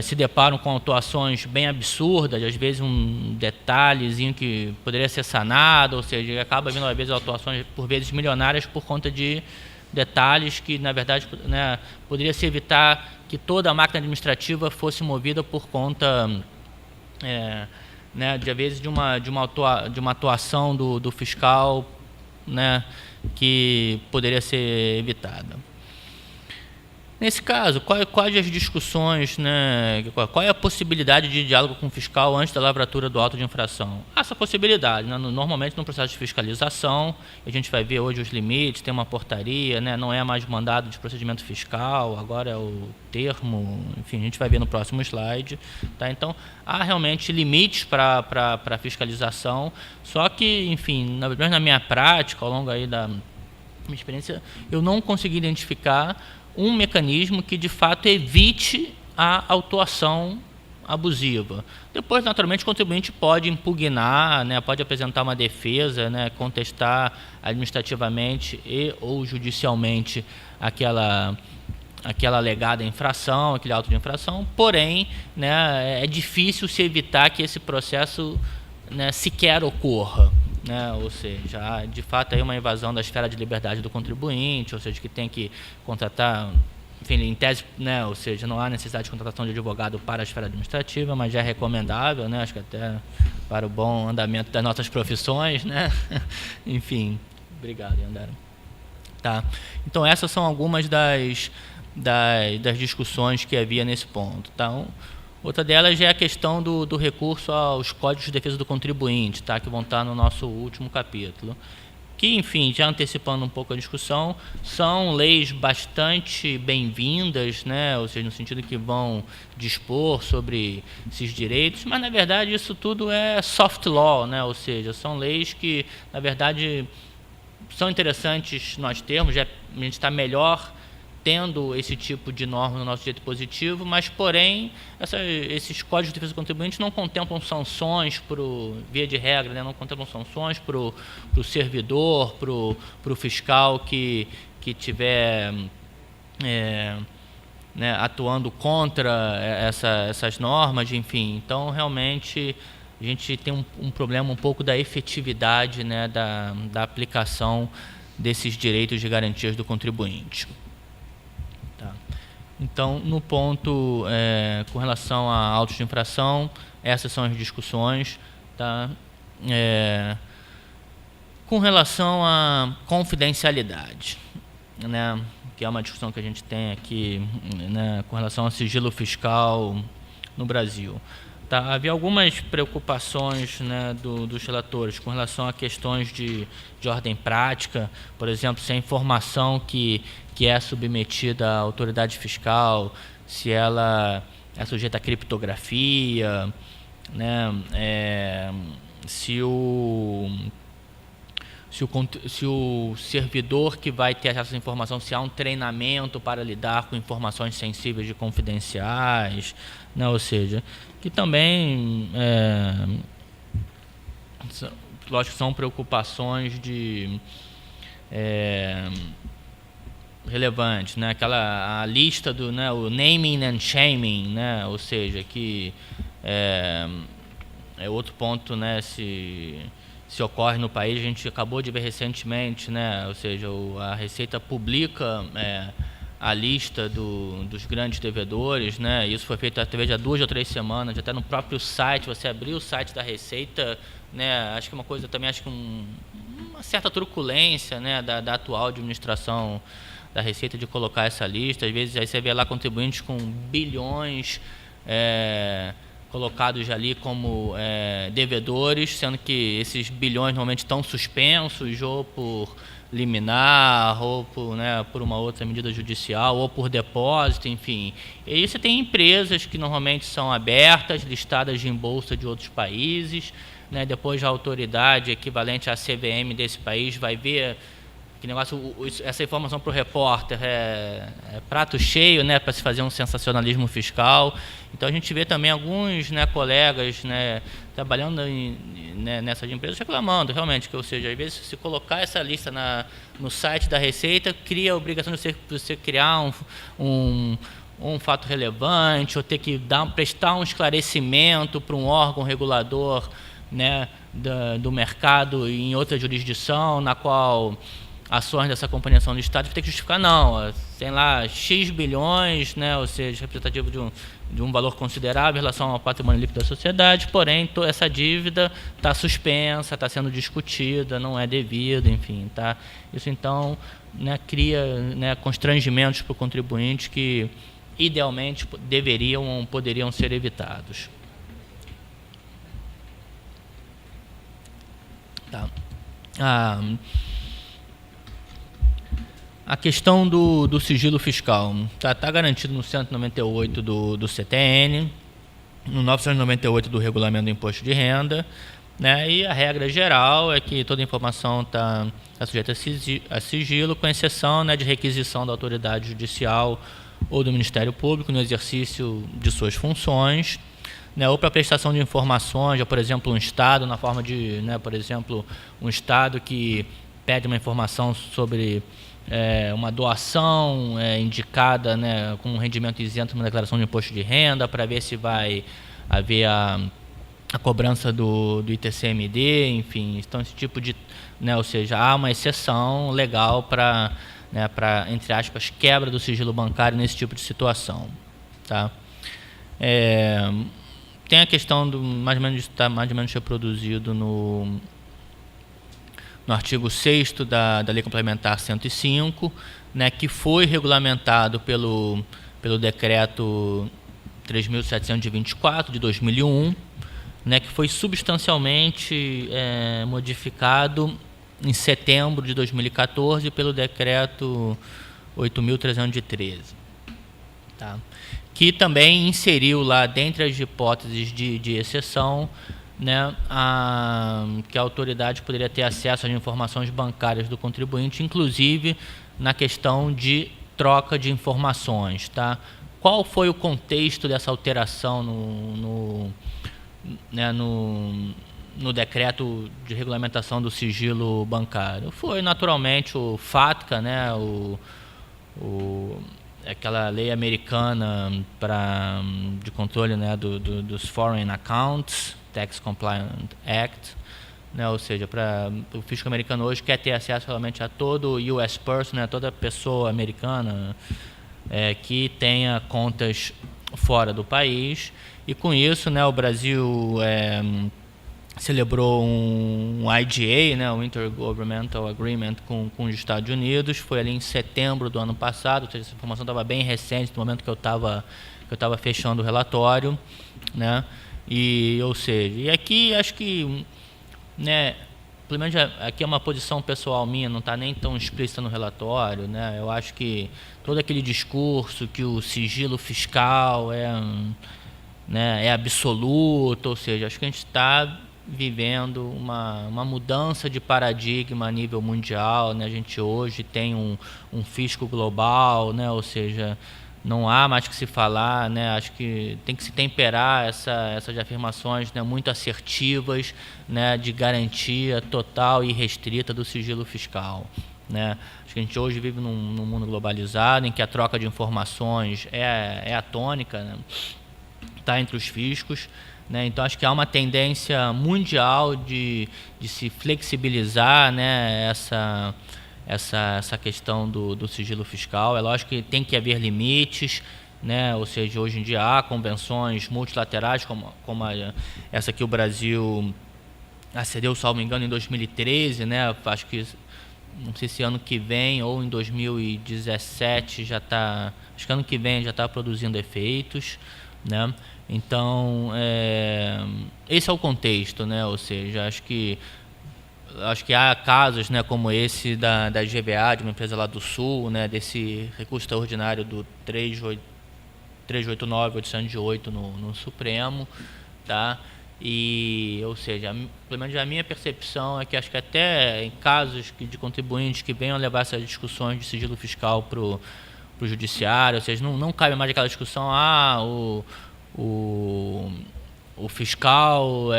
se deparam com atuações bem absurdas, às vezes um detalhezinho que poderia ser sanado, ou seja, acaba vindo às vezes atuações por vezes milionárias por conta de detalhes que, na verdade, né, poderia se evitar que toda a máquina administrativa fosse movida por conta, né, de às vezes de uma atuação do fiscal, né, que poderia ser evitada. Nesse caso, quais as discussões, né, qual é a possibilidade de diálogo com o fiscal antes da lavratura do auto de infração? Essa possibilidade, né, normalmente no processo de fiscalização, a gente vai ver hoje os limites, tem uma portaria, né, não é mais mandado de procedimento fiscal, agora é o termo, enfim, a gente vai ver no próximo slide. Tá? Então, há realmente limites para a fiscalização, só que, enfim, na minha prática, ao longo aí da minha experiência, eu não consegui identificar um mecanismo que, de fato, evite a autuação abusiva. Depois, naturalmente, o contribuinte pode impugnar, né, pode apresentar uma defesa, né, contestar administrativamente e ou judicialmente aquela alegada infração, aquele auto de infração, porém, né, é difícil se evitar que esse processo, né, sequer ocorra. Né, ou seja, há de fato aí uma invasão da esfera de liberdade do contribuinte, ou seja, que tem que contratar, enfim, em tese, né, ou seja, não há necessidade de contratação de advogado para a esfera administrativa, mas já é recomendável, né, acho que até para o bom andamento das nossas profissões, né, enfim, obrigado, Andara. Tá. Então essas são algumas das discussões que havia nesse ponto. Então, outra delas é a questão do recurso aos códigos de defesa do contribuinte, tá? Que vão estar no nosso último capítulo. Que, enfim, já antecipando um pouco a discussão, são leis bastante bem-vindas, né? Ou seja, no sentido que vão dispor sobre esses direitos, mas, na verdade, isso tudo é soft law, né? Ou seja, são leis que, na verdade, são interessantes nós termos, a gente está melhor tendo esse tipo de norma no nosso direito positivo, mas, porém, esses códigos de defesa do contribuinte não contemplam sanções, via de regra, né, não contemplam sanções para o servidor, para o fiscal que tiver né, atuando contra essas normas, enfim. Então, realmente, a gente tem um problema um pouco da efetividade, né, da aplicação desses direitos de garantias do contribuinte. Então, no ponto com relação a autos de infração, essas são as discussões. Tá? Com relação à confidencialidade, né, que é uma discussão que a gente tem aqui, né, com relação ao sigilo fiscal no Brasil. Tá? Havia algumas preocupações, né, dos relatores com relação a questões de ordem prática, por exemplo, se a informação que é submetida à autoridade fiscal, se ela é sujeita à criptografia, né, se o servidor que vai ter acesso à informação, se há um treinamento para lidar com informações sensíveis e confidenciais, né, ou seja, que também, lógico, são preocupações relevantes, né, a lista né, o naming and shaming, né, ou seja, que é outro ponto, né, se ocorre no país. A gente acabou de ver recentemente, né, ou seja, a Receita publica a lista dos grandes devedores, né, isso foi feito através de 2 ou 3 semanas, até no próprio site, você abriu o site da Receita, né, acho que uma coisa também, acho que uma certa truculência, né, da atual administração da Receita de colocar essa lista. Às vezes aí você vê lá contribuintes com bilhões colocados ali como devedores, sendo que esses bilhões normalmente estão suspensos ou por liminar, ou por uma outra medida judicial, ou por depósito, enfim. E aí você tem empresas que normalmente são abertas, listadas em bolsa de outros países, né? Depois a autoridade equivalente à CVM desse país vai ver que negócio, essa informação para o repórter é prato cheio, né, para se fazer um sensacionalismo fiscal. Então a gente vê também alguns, né, colegas, né, trabalhando nessas empresas reclamando realmente que, ou seja, às vezes se colocar essa lista no site da Receita, cria a obrigação de você criar um fato relevante, ou ter que prestar um esclarecimento para um órgão regulador, né, do mercado em outra jurisdição, na qual ações dessa companhia são listadas, vai ter que justificar, não, tem lá X bilhões, né, ou seja, representativo de um valor considerável em relação ao patrimônio líquido da sociedade, porém essa dívida está suspensa, está sendo discutida, não é devida, enfim, tá? Isso então, né, cria, né, constrangimentos para o contribuinte que idealmente poderiam ser evitados. Tá. A questão do sigilo fiscal está garantido no 198 do CTN, no 998 do Regulamento do Imposto de Renda, né, e a regra geral é que toda informação está sujeita a sigilo, com exceção, né, de requisição da autoridade judicial ou do Ministério Público no exercício de suas funções, né, ou para prestação de informações, ou, por exemplo, um Estado na forma de, né, por exemplo, um Estado que pede uma informação sobre uma doação indicada, né, com um rendimento isento numa declaração de imposto de renda, para ver se vai haver a cobrança do ITCMD, enfim, então esse tipo de, né, ou seja, há uma exceção legal para, né, entre aspas, quebra do sigilo bancário nesse tipo de situação, tá? Tem a questão do está mais ou menos reproduzido no artigo 6º da Lei Complementar 105, né, que foi regulamentado pelo Decreto 3.724 de 2001, né, que foi substancialmente modificado em setembro de 2014 pelo Decreto 8.313. Tá? Que também inseriu lá, dentre as hipóteses de exceção, né, que a autoridade poderia ter acesso às informações bancárias do contribuinte, inclusive na questão de troca de informações. Tá? Qual foi o contexto dessa alteração no decreto de regulamentação do sigilo bancário? Foi naturalmente o FATCA, né, aquela lei americana de controle, né, dos Foreign Accounts, Tax Compliance Act, né, ou seja, o fisco americano hoje quer ter acesso realmente a todo US person, né, toda pessoa americana que tenha contas fora do país, e com isso, né, o Brasil celebrou um IGA, né, um Intergovernmental Agreement com os Estados Unidos, foi ali em setembro do ano passado, ou seja, essa informação estava bem recente, no momento que eu estava fechando o relatório, né, ou seja, e aqui acho que, né, pelo menos aqui é uma posição pessoal minha, não está nem tão explícita no relatório, né, eu acho que todo aquele discurso que o sigilo fiscal é absoluto, ou seja, acho que a gente está vivendo uma mudança de paradigma a nível mundial, né? A gente hoje tem um fisco global, né? Ou seja, não há mais que se falar, né? Acho que tem que se temperar essas afirmações, né, muito assertivas, né, de garantia total e restrita do sigilo fiscal, né? Acho que a gente hoje vive num mundo globalizado em que a troca de informações é a tônica, né? Tá entre os fiscos, né? Então acho que há uma tendência mundial de se flexibilizar, né, essa questão do sigilo fiscal. É lógico que tem que haver limites, né? Ou seja, hoje em dia há convenções multilaterais como essa que o Brasil acedeu, salvo engano, em 2013, né? Acho que não sei se ano que vem ou em 2017 acho que ano que vem já está produzindo efeitos, né? Então, esse é o contexto, né? Ou seja, acho que há casos, né, como esse da GBA, de uma empresa lá do Sul, né, desse recurso extraordinário do 389-808 no Supremo, tá? ou seja, pelo menos a minha percepção é que acho que até em casos de contribuintes que venham levar essas discussões de sigilo fiscal para o judiciário, ou seja, não cabe mais aquela discussão, o fiscal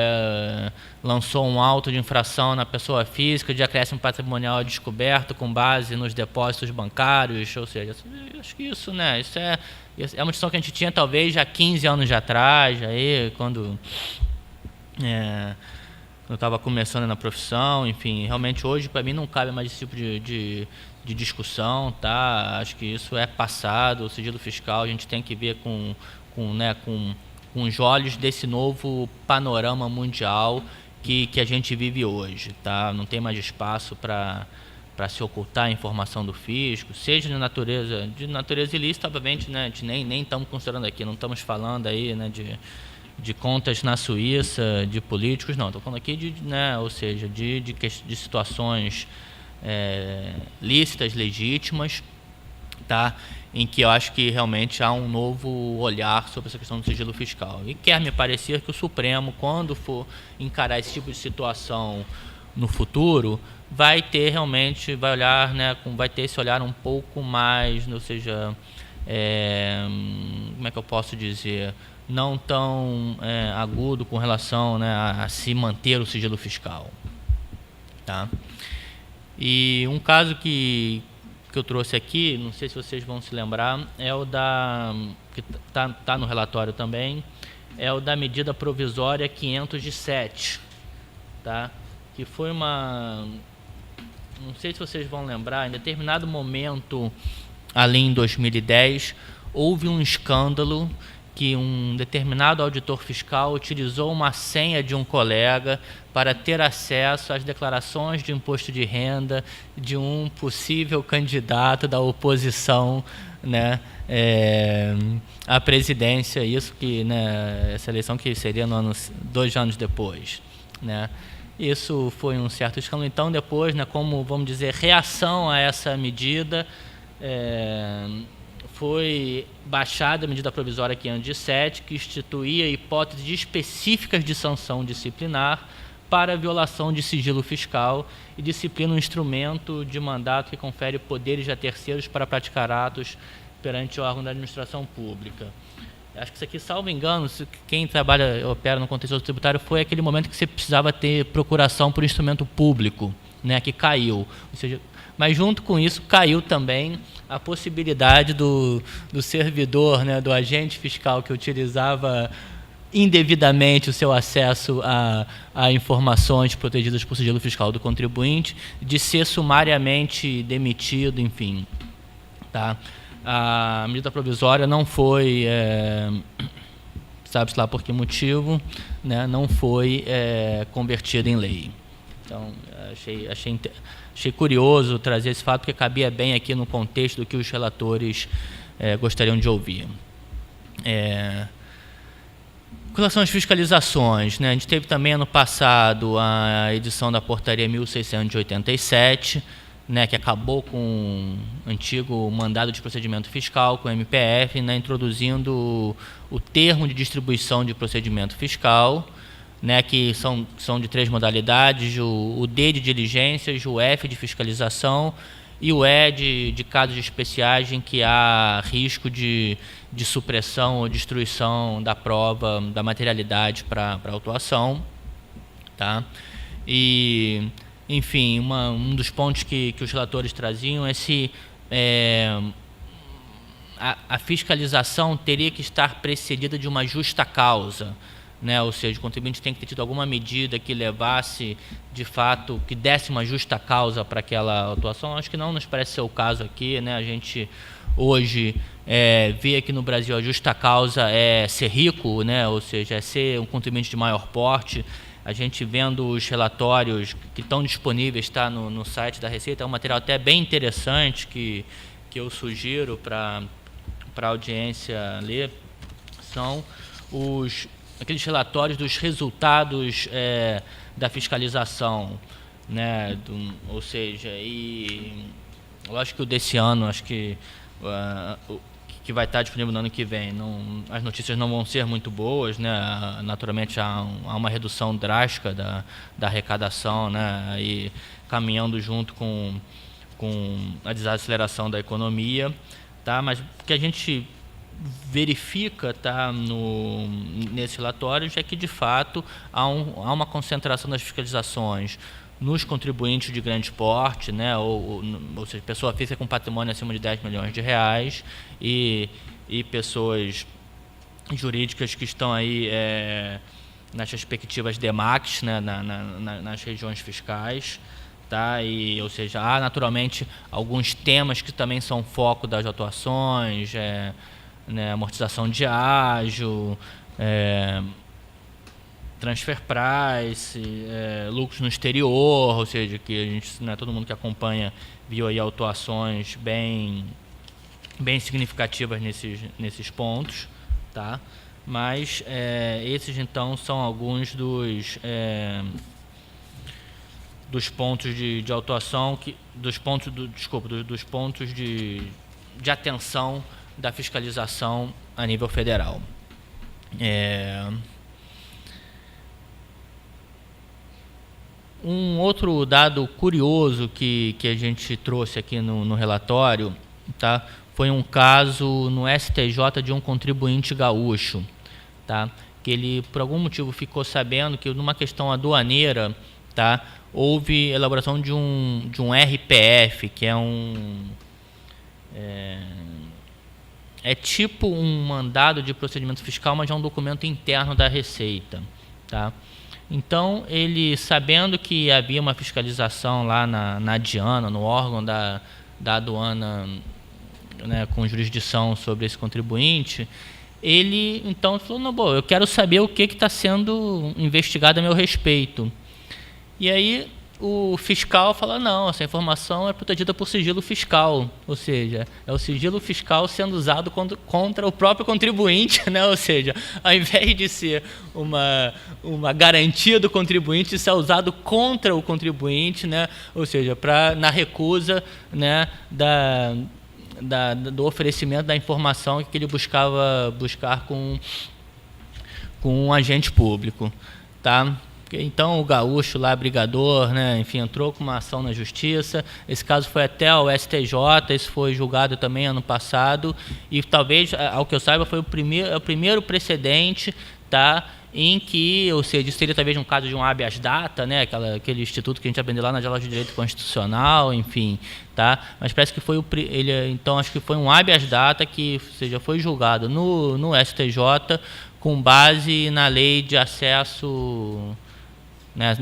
lançou um auto de infração na pessoa física de acréscimo patrimonial descoberto com base nos depósitos bancários, ou seja, acho que isso, né, isso é uma discussão que a gente tinha talvez já 15 anos atrás, aí, quando eu estava começando na profissão, enfim, realmente hoje para mim não cabe mais esse tipo de discussão, tá? Acho que isso é passado, o sigilo fiscal a gente tem que ver com os olhos desse novo panorama mundial que a gente vive hoje, tá? Não tem mais espaço para se ocultar a informação do fisco, seja de natureza ilícita, obviamente, né? A gente nem estamos considerando aqui, não estamos falando aí, né, de contas na Suíça, de políticos, não. Estou falando aqui ou seja, de situações lícitas, legítimas, tá? Em que eu acho que realmente há um novo olhar sobre essa questão do sigilo fiscal. E quer me parecer que o Supremo, quando for encarar esse tipo de situação no futuro, vai ter realmente, vai olhar, né, vai ter esse olhar um pouco mais, ou seja, como é que eu posso dizer, não tão agudo com relação, né, a se manter o sigilo fiscal, tá? E um caso que eu trouxe aqui, não sei se vocês vão se lembrar, é o que está no relatório também, é o da medida provisória 507, tá? Que foi não sei se vocês vão lembrar, em determinado momento, ali em 2010, houve um escândalo que um determinado auditor fiscal utilizou uma senha de um colega para ter acesso às declarações de imposto de renda de um possível candidato da oposição, né, à presidência, isso que, né, essa eleição que seria 2 anos depois, né. Isso foi um certo escândalo. Então, depois, né, como, vamos dizer, reação a essa medida, foi baixada a medida provisória 507, que instituía hipóteses específicas de sanção disciplinar para violação de sigilo fiscal e disciplina um instrumento de mandato que confere poderes a terceiros para praticar atos perante o órgão da administração pública. Acho que isso aqui, salvo engano, quem opera no contexto tributário, foi aquele momento que você precisava ter procuração por instrumento público, né, que caiu. Ou seja, mas junto com isso caiu também a possibilidade do servidor, né, do agente fiscal que utilizava indevidamente o seu acesso a informações protegidas por sigilo fiscal do contribuinte, de ser sumariamente demitido, enfim, tá? A medida provisória não foi, sabe-se lá por que motivo, né, não foi convertida em lei. Então, achei curioso trazer esse fato, porque cabia bem aqui no contexto do que os relatores gostariam de ouvir. Com relação às fiscalizações, né, a gente teve também ano passado a edição da portaria 1687, né, que acabou com o antigo mandado de procedimento fiscal, com o MPF, né, introduzindo o termo de distribuição de procedimento fiscal, né, que são de 3 modalidades, o D de diligências, o F de fiscalização e o E de casos especiais em que há risco de supressão ou destruição da prova, da materialidade para a autuação, tá? E, enfim, um dos pontos que os relatores traziam é se a fiscalização teria que estar precedida de uma justa causa, né? Ou seja, o contribuinte tem que ter tido alguma medida que levasse, de fato, que desse uma justa causa para aquela autuação. Acho que não nos parece ser o caso aqui, né? A gente hoje vê aqui no Brasil a justa causa é ser rico, né? Ou seja, é ser um contribuinte de maior porte. A gente vendo os relatórios que estão disponíveis, está no site da Receita, é um material até bem interessante que eu sugiro para a audiência ler, são aqueles relatórios dos resultados da fiscalização, né? Ou seja, e eu acho que o desse ano, acho que que vai estar disponível no ano que vem. As notícias não vão ser muito boas, né? Naturalmente há uma redução drástica da arrecadação, né? E caminhando junto com a desaceleração da economia, tá? Mas o que a gente verifica, tá, nesse relatório é que de fato há uma concentração das fiscalizações nos contribuintes de grande porte, né, ou seja, pessoa física com patrimônio acima de 10 milhões de reais e pessoas jurídicas que estão aí nas respectivas DEMACs, né, nas regiões fiscais. Tá? Ou seja, há naturalmente alguns temas que também são foco das atuações, né, amortização de ágio, transfer price, lucros no exterior, ou seja, que a gente, né, todo mundo que acompanha viu aí atuações bem significativas nesses pontos, tá? Mas esses então são alguns dos pontos de atuação, dos pontos de atenção da fiscalização a nível federal. Um outro dado curioso que a gente trouxe aqui no relatório, tá, foi um caso no STJ de um contribuinte gaúcho, tá, que ele, por algum motivo, ficou sabendo que, numa questão aduaneira, tá, houve elaboração de um RPF, que é tipo um mandado de procedimento fiscal, mas é um documento interno da Receita, tá? Então, ele, sabendo que havia uma fiscalização lá na Diana, no órgão da aduana, né, com jurisdição sobre esse contribuinte, ele então falou, não, bom, eu quero saber o que está sendo investigado a meu respeito. E aí o fiscal fala, não, essa informação é protegida por sigilo fiscal, ou seja, é o sigilo fiscal sendo usado contra o próprio contribuinte, né? Ou seja, ao invés de ser uma garantia do contribuinte, isso é usado contra o contribuinte, né? Ou seja, na recusa, né, do oferecimento da informação que ele buscar com um agente público, tá? Então o gaúcho lá, brigador, né, enfim, entrou com uma ação na justiça. Esse caso foi até ao STJ, isso foi julgado também ano passado, e talvez, ao que eu saiba, foi o primeiro precedente, tá, em que, ou seja, isso seria talvez um caso de um habeas data, né, aquele instituto que a gente aprendeu lá nas aulas de direito constitucional, enfim, tá? Mas parece que foi então acho que foi um habeas data que, ou seja, foi julgado no STJ com base na lei de acesso, né,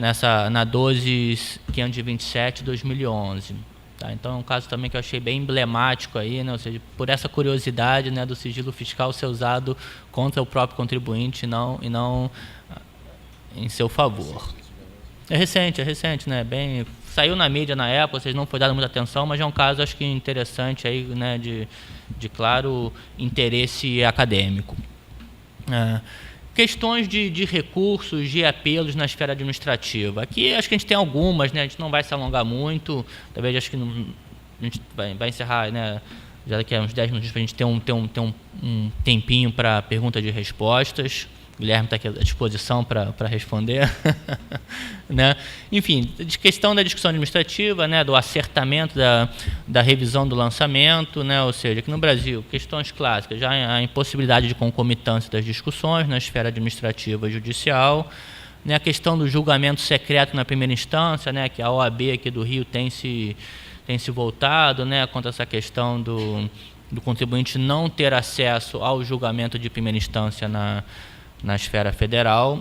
na 12.527/2011. Tá? Então é um caso também que eu achei bem emblemático aí, né? Ou seja, por essa curiosidade, né, do sigilo fiscal ser usado contra o próprio contribuinte e não em seu favor. É recente, né? Saiu na mídia na época, ou seja, não foi dado muita atenção, mas é um caso, acho que interessante aí, né, de claro interesse acadêmico. Questões de recursos, de apelos na esfera administrativa. Aqui acho que a gente tem algumas, né? A gente não vai se alongar muito, talvez acho que a gente vai encerrar, né, já daqui a uns 10 minutos para a gente ter um tempinho para perguntas e respostas. O Guilherme está aqui à disposição para responder. Né? Enfim, de questão da discussão administrativa, né, do acertamento da revisão do lançamento, né, ou seja, aqui no Brasil, questões clássicas, já a impossibilidade de concomitância das discussões na esfera administrativa e judicial, né, a questão do julgamento secreto na primeira instância, né, que a OAB aqui do Rio tem se voltado, né, contra essa questão do contribuinte não ter acesso ao julgamento de primeira instância na esfera federal.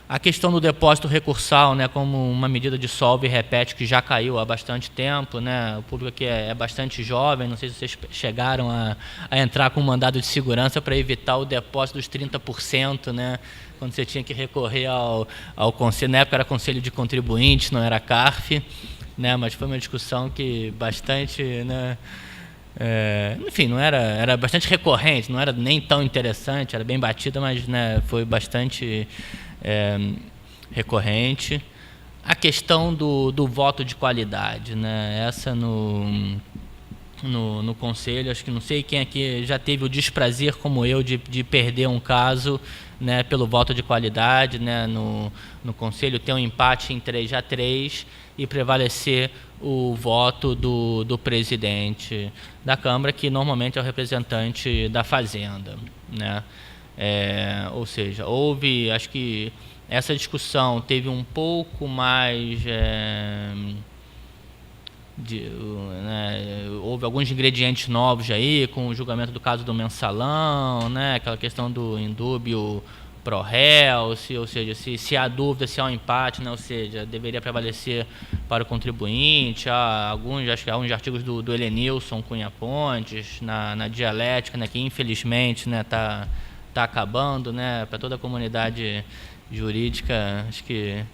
A questão do depósito recursal, né, como uma medida de solve e repete que já caiu há bastante tempo, né, o público aqui é bastante jovem, não sei se vocês chegaram a entrar com um mandado de segurança para evitar o depósito dos 30%, né, quando você tinha que recorrer ao conselho, na época era conselho de contribuintes, não era CARF, né, mas foi uma discussão que bastante, né, enfim, não era bastante recorrente, não era nem tão interessante, era bem batida, mas, né, foi bastante recorrente. A questão do voto de qualidade, né, essa no Conselho. Acho que não sei quem aqui já teve o desprazer, como eu, de perder um caso, né, pelo voto de qualidade, né, no Conselho, ter um empate em 3-3 e prevalecer o voto do presidente da Câmara, que normalmente é o representante da Fazenda, né? Ou seja, acho que essa discussão teve um pouco mais... houve alguns ingredientes novos aí, com o julgamento do caso do mensalão, né, aquela questão do indúbio pro réu, ou seja, se há dúvida, se há um empate, né, ou seja, deveria prevalecer para o contribuinte. Acho que há uns artigos do Helenilson Cunha Pontes na dialética, né, que infelizmente, né, tá acabando, né, para toda a comunidade jurídica. Acho que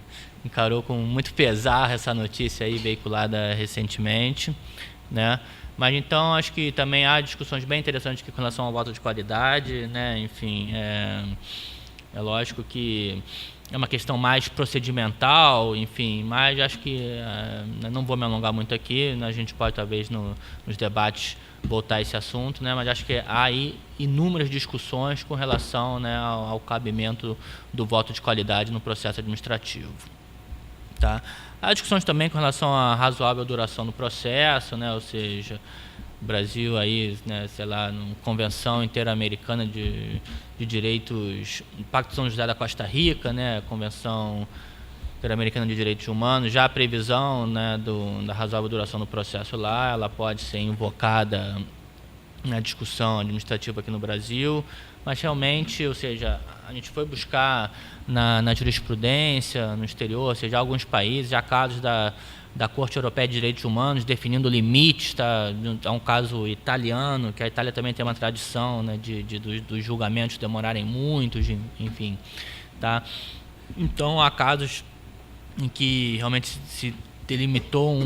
encarou com muito pesar essa notícia aí veiculada recentemente, né? Mas então acho que também há discussões bem interessantes com relação ao voto de qualidade, né? Enfim, é lógico que é uma questão mais procedimental, enfim, mas acho que não vou me alongar muito aqui, né? A gente pode talvez nos debates voltar a esse assunto, né? Mas acho que há aí inúmeras discussões com relação, né, ao cabimento do voto de qualidade no processo administrativo. Tá? Há discussões também com relação à razoável duração do processo, né? Ou seja, o Brasil aí, né, sei lá, numa Convenção Interamericana de Direitos, Pacto de São José da Costa Rica, né, Convenção Interamericana de Direitos Humanos, já a previsão, né, da razoável duração do processo lá, ela pode ser invocada na discussão administrativa aqui no Brasil, mas realmente, ou seja, a gente foi buscar na jurisprudência, no exterior, ou seja, alguns países, já casos da Corte Europeia de Direitos Humanos definindo limites, tá? É um caso italiano, que a Itália também tem uma tradição, né, dos julgamentos demorarem muito, enfim, tá? Então, há casos em que realmente se delimitou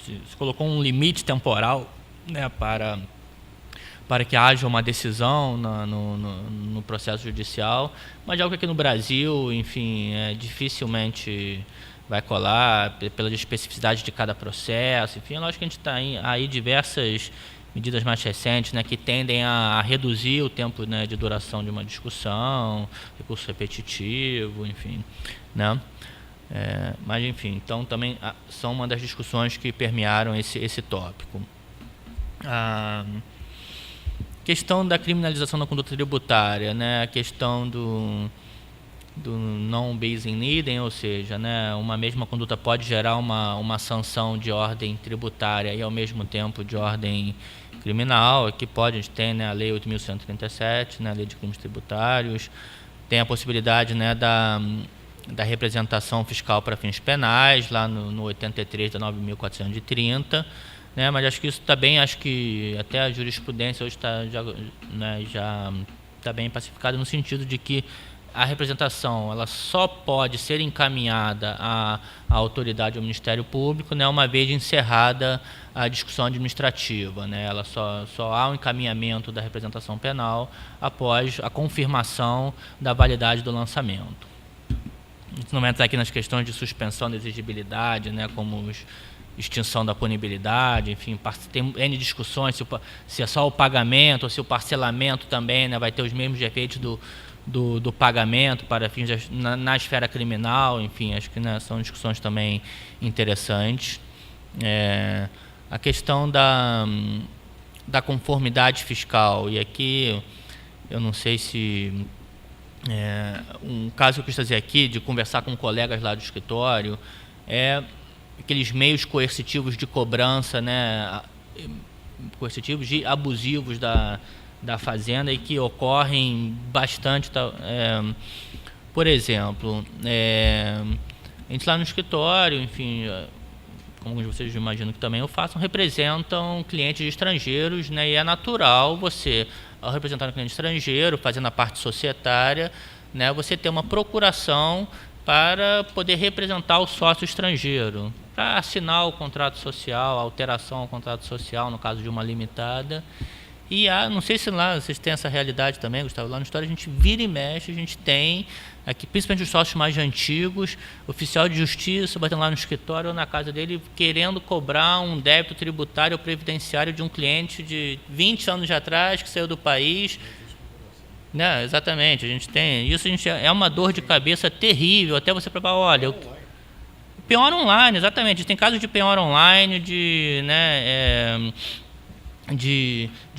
se colocou um limite temporal, né, para que haja uma decisão no processo judicial, mas algo que aqui no Brasil, enfim, dificilmente vai colar pela especificidade de cada processo. Enfim, é lógico que a gente tem aí diversas medidas mais recentes, né, que tendem a reduzir o tempo, né, de duração de uma discussão, recurso repetitivo, enfim, né? Mas, enfim, então também são uma das discussões que permearam esse tópico. Questão da criminalização da conduta tributária, né? A questão do non bis in idem, ou seja, né, uma mesma conduta pode gerar uma sanção de ordem tributária e ao mesmo tempo de ordem criminal. Aqui a gente tem, né, a Lei 8.137, né, a Lei de Crimes Tributários, tem a possibilidade, né, da representação fiscal para fins penais, lá no 83 da 9.430, né, mas acho que isso também, acho que até a jurisprudência hoje já está bem pacificada no sentido de que a representação ela só pode ser encaminhada à autoridade, ao Ministério Público, né, uma vez encerrada a discussão administrativa, né, ela só há um encaminhamento da representação penal após a confirmação da validade do lançamento. A gente não vai entrar aqui nas questões de suspensão da exigibilidade, né, como extinção da punibilidade, enfim, tem N discussões se é só o pagamento ou se o parcelamento também, né, vai ter os mesmos efeitos do pagamento para fins na esfera criminal, enfim, acho que, né, são discussões também interessantes. A questão da conformidade fiscal, e aqui eu não sei se um caso que eu quis trazer aqui, de conversar com colegas lá do escritório, aqueles meios coercitivos de cobrança, né, coercitivos e abusivos da Fazenda e que ocorrem bastante. Por exemplo, a gente lá no escritório, enfim, como vocês imaginam que também eu faço, representam clientes estrangeiros, né, e é natural você, ao representar um cliente estrangeiro, fazendo a parte societária, né, você ter uma procuração para poder representar o sócio estrangeiro, para assinar o contrato social, a alteração ao contrato social, no caso de uma limitada. E não sei se lá vocês têm essa realidade também, Gustavo, lá no História a gente vira e mexe, a gente tem, aqui, principalmente os sócios mais antigos, oficial de justiça batendo lá no escritório ou na casa dele, querendo cobrar um débito tributário ou previdenciário de um cliente de 20 anos atrás, que saiu do país. Né, exatamente, a gente tem isso, é uma dor de cabeça terrível, até você provar, olha, penhora online, exatamente, tem casos de penhora online, de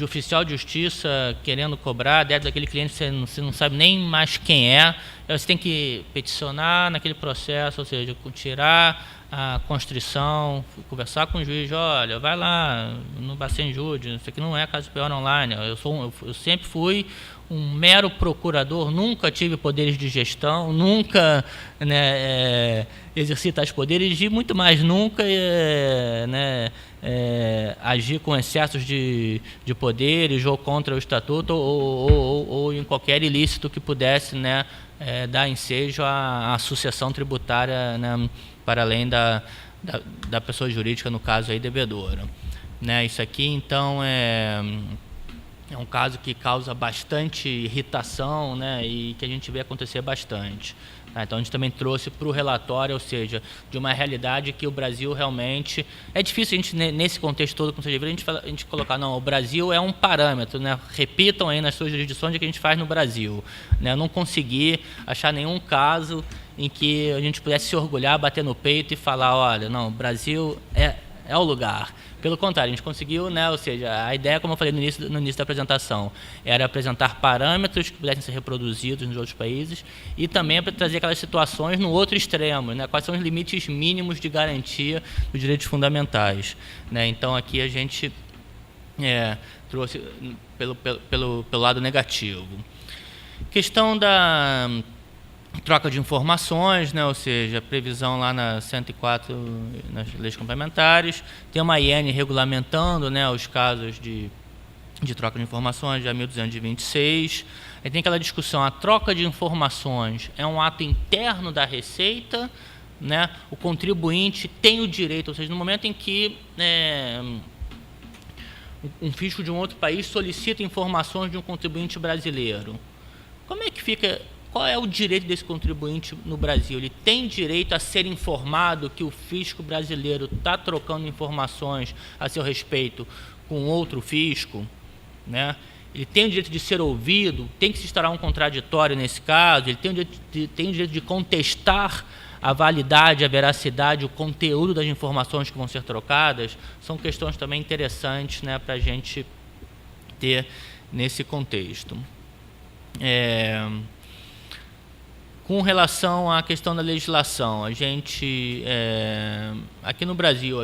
oficial de justiça querendo cobrar débito daquele cliente, você não sabe nem mais quem é, você tem que peticionar naquele processo, ou seja, tirar a constrição, conversar com o juiz, olha, vai lá no Bacen Júri, isso aqui não é caso de penhora online, eu sempre fui um mero procurador, nunca tive poderes de gestão, nunca exerci tais poderes e muito mais nunca agir com excessos de poderes ou contra o estatuto ou em qualquer ilícito que pudesse dar ensejo à sucessão tributária, para além da pessoa jurídica, no caso aí devedora. Isso aqui então é um caso que causa bastante irritação, e que a gente vê acontecer bastante. Então a gente também trouxe para o relatório, ou seja, de uma realidade que o Brasil realmente... É difícil a gente, nesse contexto todo, como você já viu, a gente colocar, não, o Brasil é um parâmetro, repitam aí nas suas jurisdições o que a gente faz no Brasil. Eu não consegui achar nenhum caso em que a gente pudesse se orgulhar, bater no peito e falar, olha, não, o Brasil é o lugar. Pelo contrário, a gente conseguiu, ou seja, a ideia, como eu falei no início da apresentação, era apresentar parâmetros que pudessem ser reproduzidos nos outros países e também para trazer aquelas situações no outro extremo, quais são os limites mínimos de garantia dos direitos fundamentais. Então, aqui a gente trouxe pelo lado negativo. Questão da troca de informações, ou seja, a previsão lá na 104, nas leis complementares, tem uma IN regulamentando os casos de troca de informações, já 1226. Aí tem aquela discussão, a troca de informações é um ato interno da Receita, o contribuinte tem o direito, ou seja, no momento em que um fisco de um outro país solicita informações de um contribuinte brasileiro, como é que fica... Qual é o direito desse contribuinte no Brasil? Ele tem direito a ser informado que o fisco brasileiro está trocando informações a seu respeito com outro fisco? Ele tem o direito de ser ouvido? Tem que se instaurar um contraditório nesse caso? Ele tem o direito de contestar a validade, a veracidade, o conteúdo das informações que vão ser trocadas? São questões também interessantes para a gente ter nesse contexto. Com relação à questão da legislação, a gente, aqui no Brasil,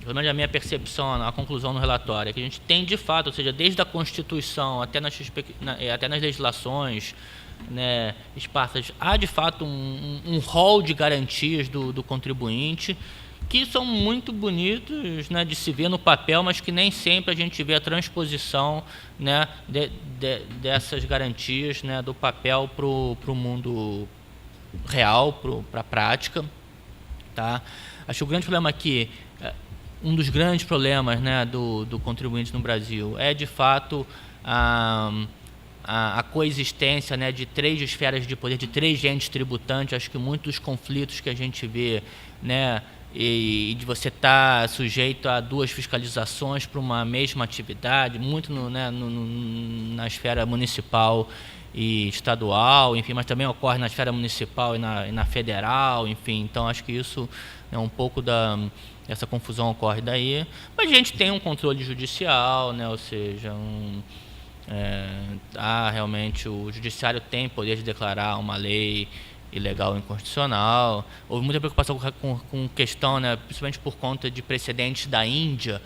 pelo menos a minha percepção, a conclusão no relatório, é que a gente tem de fato, ou seja, desde a Constituição até nas legislações esparsas, há de fato um rol de garantias do contribuinte, que são muito bonitos de se ver no papel, mas que nem sempre a gente vê a transposição dessas garantias do papel para o mundo real, para a prática. Acho que o grande problema aqui, um dos grandes problemas do contribuinte no Brasil é, de fato, a coexistência de três esferas de poder, de três entes tributantes. Acho que muitos dos conflitos que a gente vê, e de você estar sujeito a duas fiscalizações para uma mesma atividade, muito na esfera municipal e estadual, enfim, mas também ocorre na esfera municipal e na federal, enfim. Então, acho que isso é um pouco essa confusão ocorre daí. Mas a gente tem um controle judicial, ou seja, realmente o judiciário tem poder de declarar uma lei ilegal e inconstitucional. Houve muita preocupação com questão, principalmente por conta de precedentes da Índia,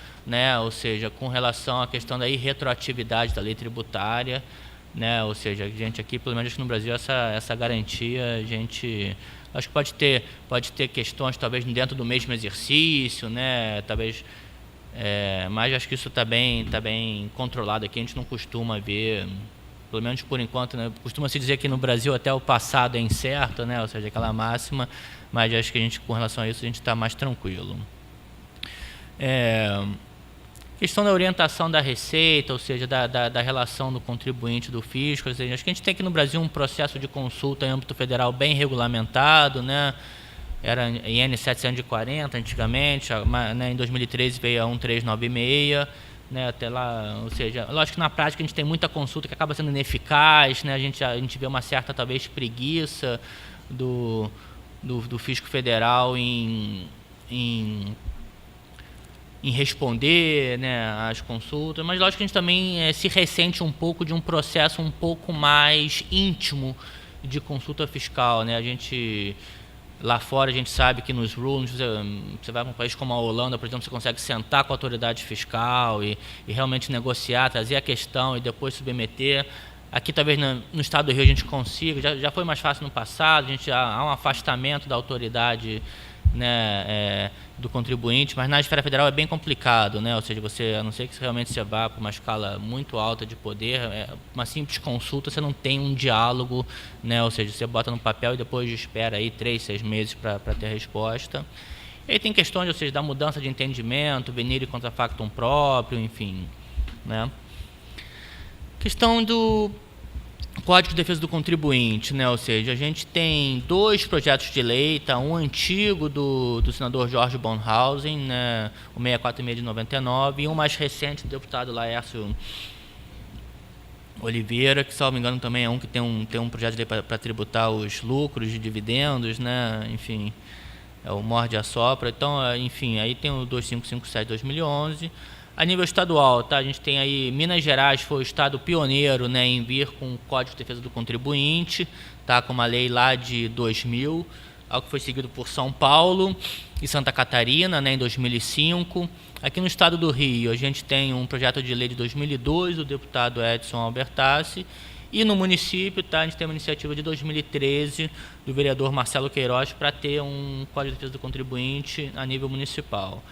ou seja, com relação à questão da irretroatividade da lei tributária, ou seja, a gente aqui, pelo menos no Brasil, essa garantia, a gente acho que pode ter questões talvez dentro do mesmo exercício, talvez, mas acho que isso está bem controlado aqui. A gente não costuma ver, pelo menos por enquanto, costuma-se dizer que no Brasil até o passado é incerto, ou seja, aquela máxima, mas acho que a gente, com relação a isso, a gente está mais tranquilo. questão da orientação da receita, ou seja, da relação do contribuinte do fisco. Ou seja, acho que a gente tem aqui no Brasil um processo de consulta em âmbito federal bem regulamentado, né? Era IN 740 antigamente, né? Em 2013 veio a 1396, né? Até lá, ou seja, lógico que na prática a gente tem muita consulta que acaba sendo ineficaz, né? A gente vê uma certa, talvez, preguiça do fisco federal em responder, né, às consultas, mas lógico que a gente também se ressente um pouco de um processo um pouco mais íntimo de consulta fiscal, né? A gente, lá fora, a gente sabe que nos rulings, você vai para um país como a Holanda, por exemplo, você consegue sentar com a autoridade fiscal e realmente negociar, trazer a questão e depois submeter. Aqui, talvez, no estado do Rio, a gente consiga, já foi mais fácil no passado, há um afastamento da autoridade, né, do contribuinte, mas na esfera federal é bem complicado, né? Ou seja, a não ser que realmente você vá para uma escala muito alta de poder, uma simples consulta, você não tem um diálogo, né? Ou seja, você bota no papel e depois espera aí 3, 6 meses para ter a resposta. E aí tem questões, ou seja, da mudança de entendimento, venire contra factum próprio, enfim, né? Questão do Código de Defesa do Contribuinte, né? Ou seja, a gente tem 2 projetos de lei, tá? Um antigo do senador Jorge Bornhausen, né? O 646 de 99, e um mais recente do deputado Laércio Oliveira, que, salvo engano, também é um que tem um projeto de lei para tributar os lucros de dividendos, né? Enfim, é o morde e assopra. Então, enfim, aí tem o 2557 de 2011. A nível estadual, tá? A gente tem aí, Minas Gerais foi o estado pioneiro, né, em vir com o Código de Defesa do Contribuinte, tá? Com uma lei lá de 2000, algo que foi seguido por São Paulo e Santa Catarina, né, em 2005. Aqui no estado do Rio, a gente tem um projeto de lei de 2002, do deputado Edson Albertassi, e no município, tá? A gente tem uma iniciativa de 2013 do vereador Marcelo Queiroz para ter um Código de Defesa do Contribuinte a nível municipal.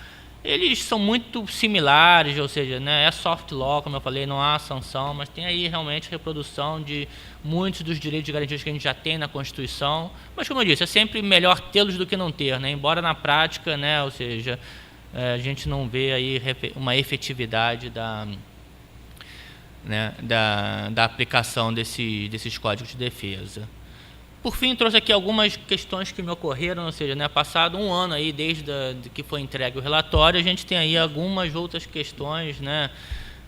Eles são muito similares, ou seja, né, é soft law, como eu falei, não há sanção, mas tem aí realmente reprodução de muitos dos direitos e garantias que a gente já tem na Constituição. Mas, como eu disse, é sempre melhor tê-los do que não ter, né? Embora na prática, né, ou seja, a gente não vê aí uma efetividade da aplicação desses códigos de defesa. Por fim, trouxe aqui algumas questões que me ocorreram, ou seja, né, passado um ano aí desde que foi entregue o relatório, a gente tem aí algumas outras questões, né,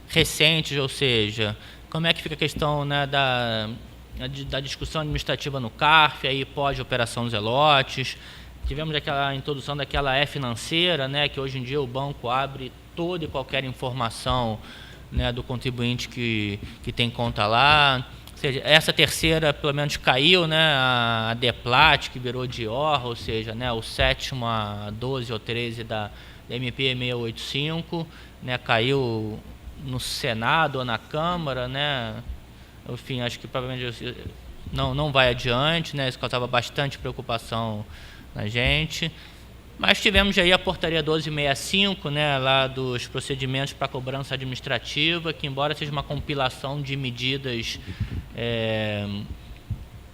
recentes, ou seja, como é que fica a questão, né, da discussão administrativa no CARF, aí pós-operação Zelotes. Tivemos a introdução daquela financeira, né, que hoje em dia o banco abre toda e qualquer informação, né, do contribuinte que tem conta lá. Ou seja, essa terceira, pelo menos, caiu, né, a DEPLAT, que virou DIOR, ou seja, né, o 7º a 12 ou 13 da MP 685, né, caiu no Senado ou na Câmara, né, enfim, acho que provavelmente não vai adiante, né, isso causava bastante preocupação na gente. Mas tivemos aí a portaria 1265, né, lá dos procedimentos para cobrança administrativa, que, embora seja uma compilação de medidas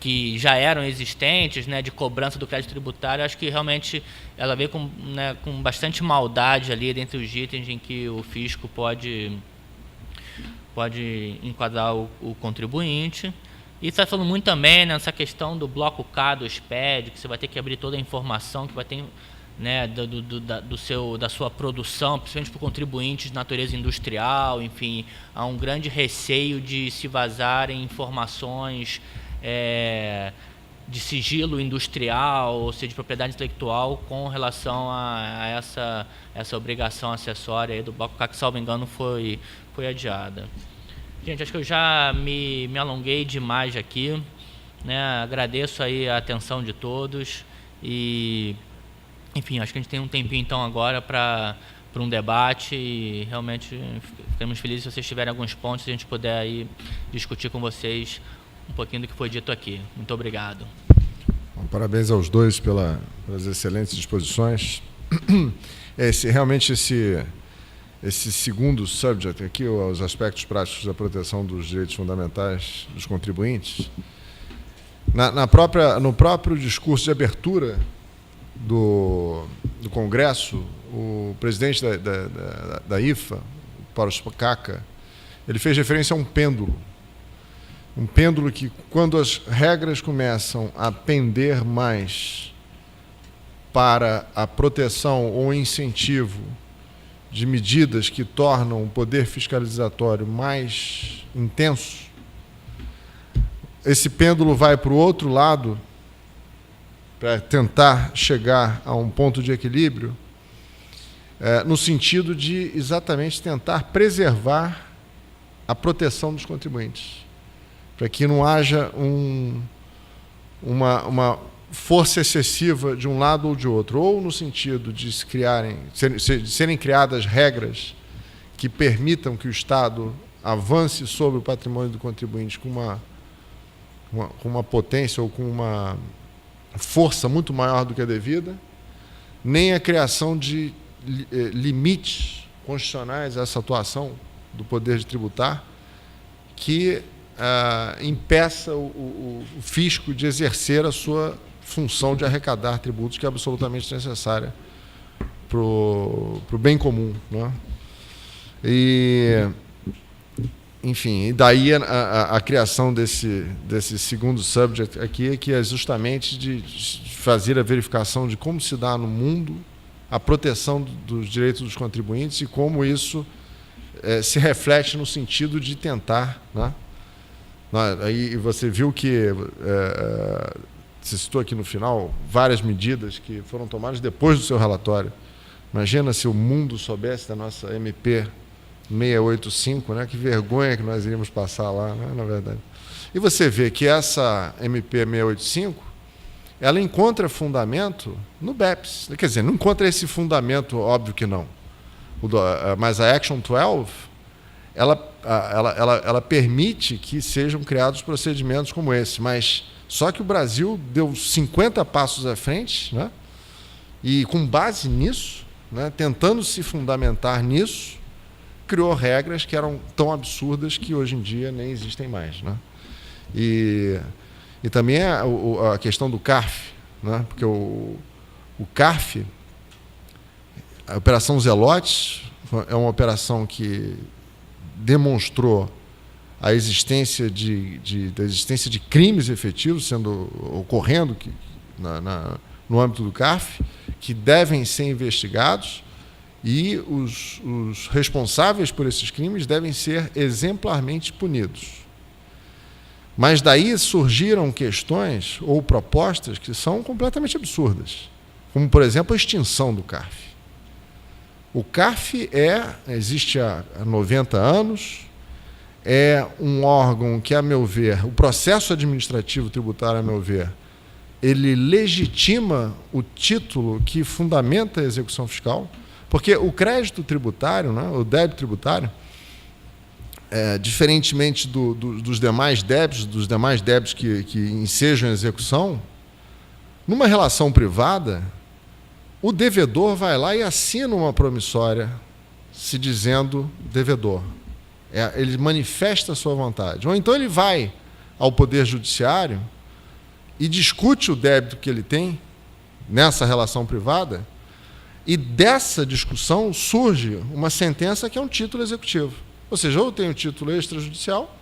que já eram existentes, né, de cobrança do crédito tributário, acho que realmente ela veio com bastante maldade ali dentre os itens em que o fisco pode enquadrar o contribuinte. E está falando muito também nessa questão do bloco K do SPED, que você vai ter que abrir toda a informação que vai ter, né, da sua produção, principalmente para contribuintes de natureza industrial. Enfim, há um grande receio de se vazarem informações de sigilo industrial, ou seja, de propriedade intelectual, com relação a essa obrigação acessória aí do bloco K, que, salvo engano, foi adiada. Gente, acho que eu já me alonguei demais aqui, né? Agradeço aí a atenção de todos e, enfim, acho que a gente tem um tempinho então agora para um debate e realmente ficamos felizes se vocês tiverem alguns pontos, se a gente puder aí discutir com vocês um pouquinho do que foi dito aqui. Muito obrigado. Bom, parabéns aos dois pelas excelentes disposições. Realmente esse segundo subject aqui, os aspectos práticos da proteção dos direitos fundamentais dos contribuintes, no próprio discurso de abertura do Congresso, o presidente da IFA, o Paroscaka, ele fez referência a um pêndulo. Um pêndulo que, quando as regras começam a pender mais para a proteção ou incentivo de medidas que tornam o poder fiscalizatório mais intenso, esse pêndulo vai para o outro lado para tentar chegar a um ponto de equilíbrio, no sentido de exatamente tentar preservar a proteção dos contribuintes, para que não haja uma força excessiva de um lado ou de outro, ou no sentido de serem criadas regras que permitam que o Estado avance sobre o patrimônio do contribuinte com uma potência ou com uma força muito maior do que a devida, nem a criação de limites constitucionais a essa atuação do poder de tributar que impeça o fisco de exercer a sua função de arrecadar tributos, que é absolutamente necessária para o bem comum, né? Enfim, e daí a criação desse segundo subject aqui, que é justamente de fazer a verificação de como se dá no mundo a proteção dos direitos dos contribuintes e como isso se reflete no sentido de tentar, né? Aí você viu que você citou aqui no final várias medidas que foram tomadas depois do seu relatório. Imagina se o mundo soubesse da nossa MP 685, né? Que vergonha que nós iríamos passar lá, né? Na verdade. E você vê que essa MP 685, ela encontra fundamento no BEPS. Quer dizer, não encontra esse fundamento, óbvio que não. Mas a Action 12, ela permite que sejam criados procedimentos como esse, mas só que o Brasil deu 50 passos à frente, né? E com base nisso, né, tentando se fundamentar nisso, criou regras que eram tão absurdas que hoje em dia nem existem mais, né? E também a questão do CARF, né? Porque o CARF, a Operação Zelotes, é uma operação que demonstrou a existência de crimes efetivos ocorrendo no âmbito do CARF, que devem ser investigados, e os responsáveis por esses crimes devem ser exemplarmente punidos. Mas daí surgiram questões ou propostas que são completamente absurdas, como, por exemplo, a extinção do CARF. O CARF existe há 90 anos, é um órgão que, a meu ver, o processo administrativo tributário, a meu ver, ele legitima o título que fundamenta a execução fiscal, porque o crédito tributário, né, o débito tributário, diferentemente dos demais débitos que ensejam a execução, numa relação privada, o devedor vai lá e assina uma promissória se dizendo devedor. Ele manifesta a sua vontade. Ou então ele vai ao Poder Judiciário e discute o débito que ele tem nessa relação privada, e dessa discussão surge uma sentença que é um título executivo. Ou seja, eu tenho um título extrajudicial,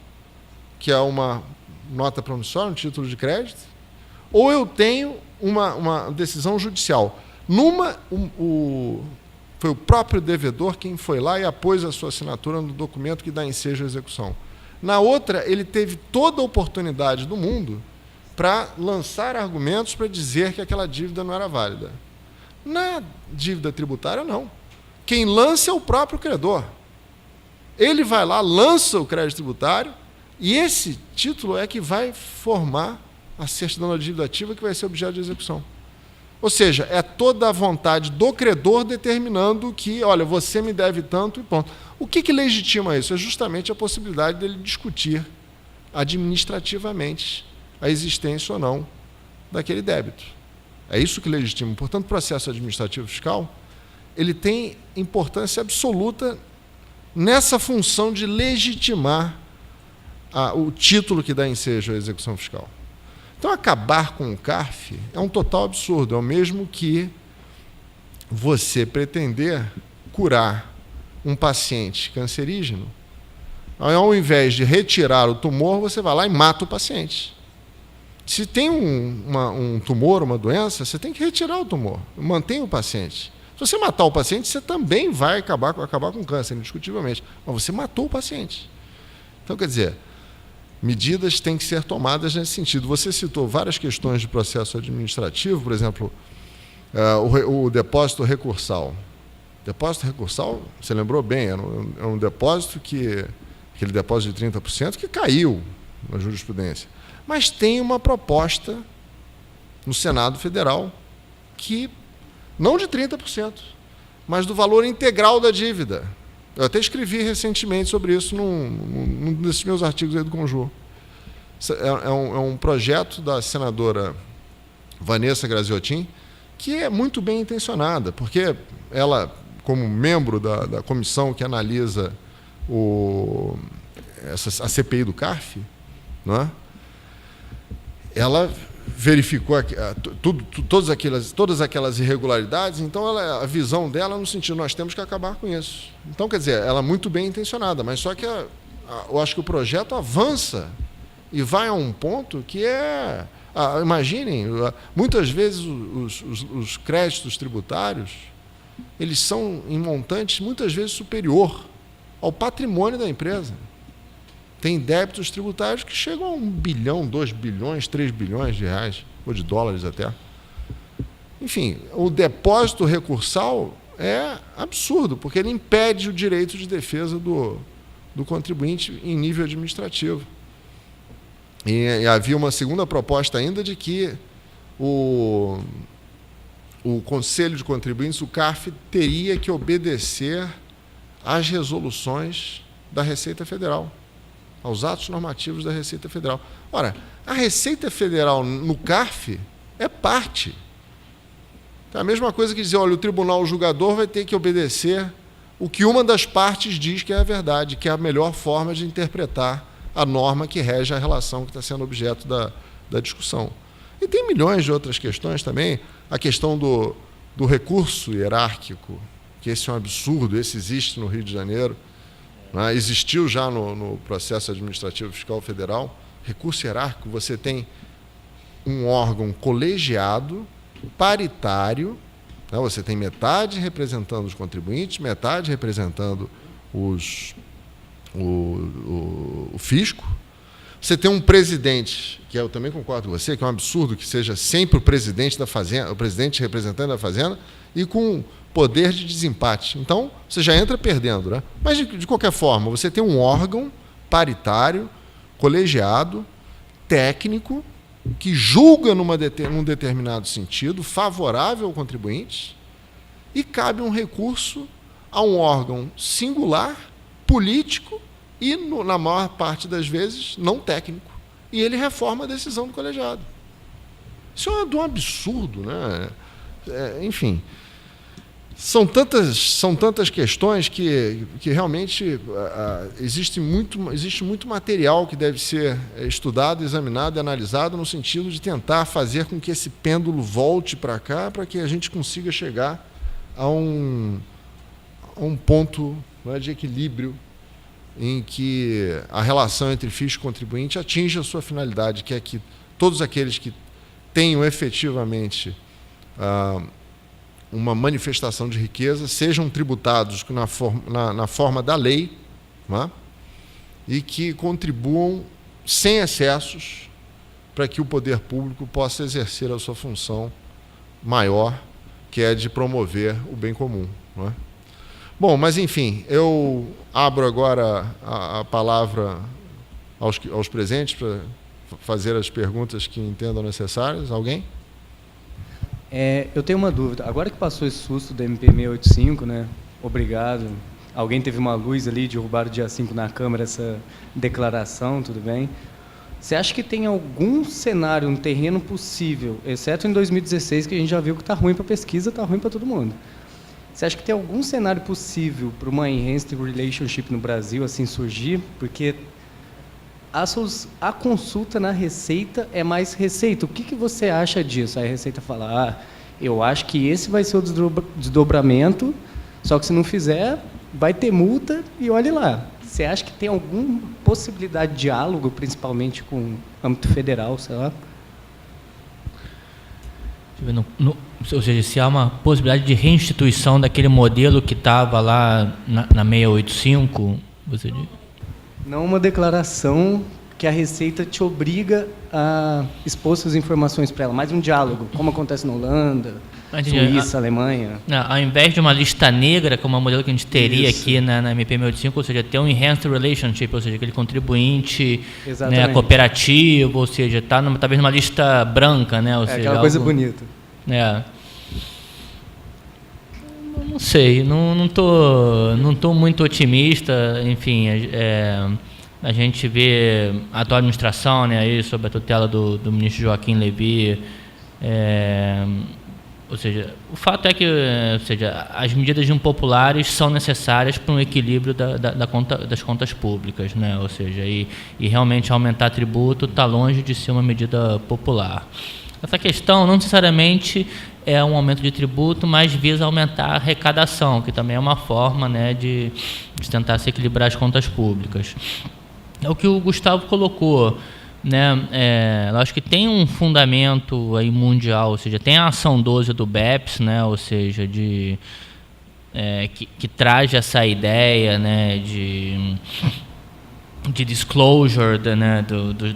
que é uma nota promissória, um título de crédito, ou eu tenho uma decisão judicial. Foi o próprio devedor quem foi lá e apôs a sua assinatura no documento que dá ensejo à execução. Na outra, ele teve toda a oportunidade do mundo para lançar argumentos para dizer que aquela dívida não era válida. Na dívida tributária, não. Quem lança é o próprio credor. Ele vai lá, lança o crédito tributário, e esse título é que vai formar a certidão da dívida ativa que vai ser objeto de execução. Ou seja, é toda a vontade do credor determinando que, olha, você me deve tanto e ponto. O que legitima isso? É justamente a possibilidade dele discutir administrativamente a existência ou não daquele débito. É isso que legitima. Portanto, o processo administrativo fiscal, ele tem importância absoluta nessa função de legitimar o título que dá ensejo à execução fiscal. Então, acabar com o CARF é um total absurdo. É o mesmo que você pretender curar um paciente cancerígeno, ao invés de retirar o tumor, você vai lá e mata o paciente. Se tem um tumor, uma doença, você tem que retirar o tumor, mantém o paciente. Se você matar o paciente, você também vai acabar com o câncer, indiscutivelmente. Mas você matou o paciente. Então, quer dizer, medidas têm que ser tomadas nesse sentido. Você citou várias questões de processo administrativo, por exemplo, o depósito recursal. Depósito recursal, você lembrou bem, é um depósito aquele depósito de 30% que caiu na jurisprudência. Mas tem uma proposta no Senado Federal que, não de 30%, mas do valor integral da dívida. Eu até escrevi recentemente sobre isso num desses meus artigos aí do Conjur. É um projeto da senadora Vanessa Graziotin, que é muito bem intencionada, porque ela, como membro da comissão que analisa a CPI do CARF, não é? Ela verificou todas aquelas irregularidades, então a visão dela no sentido, nós temos que acabar com isso. Então, quer dizer, ela é muito bem intencionada, mas só que eu acho que o projeto avança e vai a um ponto que imaginem, muitas vezes os créditos tributários, eles são em montantes muitas vezes superior ao patrimônio da empresa. Tem débitos tributários que chegam a 1 bilhão, 2 bilhões, 3 bilhões de reais, ou de dólares até. Enfim, o depósito recursal é absurdo, porque ele impede o direito de defesa do contribuinte em nível administrativo. E havia uma segunda proposta ainda de que o Conselho de Contribuintes, o CARF, teria que obedecer às resoluções da Receita Federal, aos atos normativos da Receita Federal. Ora, a Receita Federal no CARF é parte. É a mesma coisa que dizer, olha, o tribunal julgador vai ter que obedecer o que uma das partes diz que é a verdade, que é a melhor forma de interpretar a norma que rege a relação que está sendo objeto da discussão. E tem milhões de outras questões também. A questão do recurso hierárquico, que esse é um absurdo, esse existe no Rio de Janeiro, né? Existiu já no processo administrativo fiscal federal. Recurso hierárquico, você tem um órgão colegiado, paritário, né? Você tem metade representando os contribuintes, metade representando o fisco. Você tem um presidente, que eu também concordo com você, que é um absurdo que seja sempre o presidente da Fazenda, o presidente representante da Fazenda, e com poder de desempate. Então, você já entra perdendo, né? Mas, de qualquer forma, você tem um órgão paritário, colegiado, técnico, que julga num determinado sentido, favorável ao contribuinte, e cabe um recurso a um órgão singular, político, e, na maior parte das vezes, não técnico. E ele reforma a decisão do colegiado. Isso é um absurdo, né? Enfim, são tantas questões que realmente existe muito material que deve ser estudado, examinado e analisado no sentido de tentar fazer com que esse pêndulo volte para cá, para que a gente consiga chegar a um ponto, né, de equilíbrio em que a relação entre fisco e contribuinte atinja a sua finalidade, que é que todos aqueles que tenham efetivamente uma manifestação de riqueza sejam tributados na forma da lei, né? E que contribuam sem excessos para que o poder público possa exercer a sua função maior, que é de promover o bem comum, né? Bom, mas enfim, eu abro agora a palavra aos presentes para fazer as perguntas que entendam necessárias. Alguém? Eu tenho uma dúvida. Agora que passou esse susto do MP 685, né? Obrigado. Alguém teve uma luz ali, derrubaram dia 5 na Câmara essa declaração, tudo bem? Você acha que tem algum cenário, um terreno possível, exceto em 2016, que a gente já viu que está ruim para a pesquisa, está ruim para todo mundo? Você acha que tem algum cenário possível para uma enhanced relationship no Brasil assim surgir? Porque a consulta na Receita é mais Receita. O que você acha disso? Aí a Receita fala, eu acho que esse vai ser o desdobramento, só que se não fizer, vai ter multa e olhe lá. Você acha que tem alguma possibilidade de diálogo, principalmente com o âmbito federal, sei lá? Ou seja, se há uma possibilidade de reinstituição daquele modelo que estava lá na 685, você diz? Não uma declaração que a Receita te obriga a expor suas informações para ela, mais um diálogo, como acontece na Holanda, Suíça, Alemanha. Ao invés de uma lista negra, como é o modelo que a gente teria aqui na MP 685, ou seja, ter um enhanced relationship, ou seja, aquele contribuinte, né, cooperativo, ou seja, está talvez numa lista branca, né? Ou seja, aquela coisa bonita. Não sei, não tô muito otimista, enfim, a gente vê a atual administração, né, aí, sob a tutela do ministro Joaquim Levy, ou seja, o fato é que, ou seja, as medidas impopulares são necessárias para um equilíbrio das contas públicas, né, ou seja, e realmente aumentar tributo está longe de ser uma medida popular. Essa questão não necessariamente é um aumento de tributo, mas visa aumentar a arrecadação, que também é uma forma, né, de tentar se equilibrar as contas públicas. É o que o Gustavo colocou, né? Eu acho que tem um fundamento aí mundial, ou seja, tem a ação 12 do BEPS, né, ou seja, que traz essa ideia, né, de disclosure, né,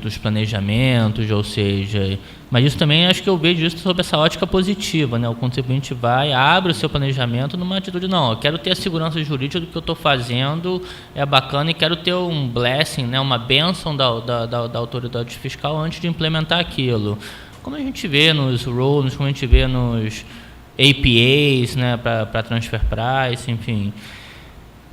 dos planejamentos, ou seja, mas isso também acho que eu vejo isso sob essa ótica positiva, né? O contribuinte abre o seu planejamento numa atitude, não, eu quero ter a segurança jurídica do que eu estou fazendo, é bacana, e quero ter um blessing, né, uma bênção da autoridade fiscal antes de implementar aquilo. Como a gente vê nos rules, como a gente vê nos APAs, né, para transfer price, enfim.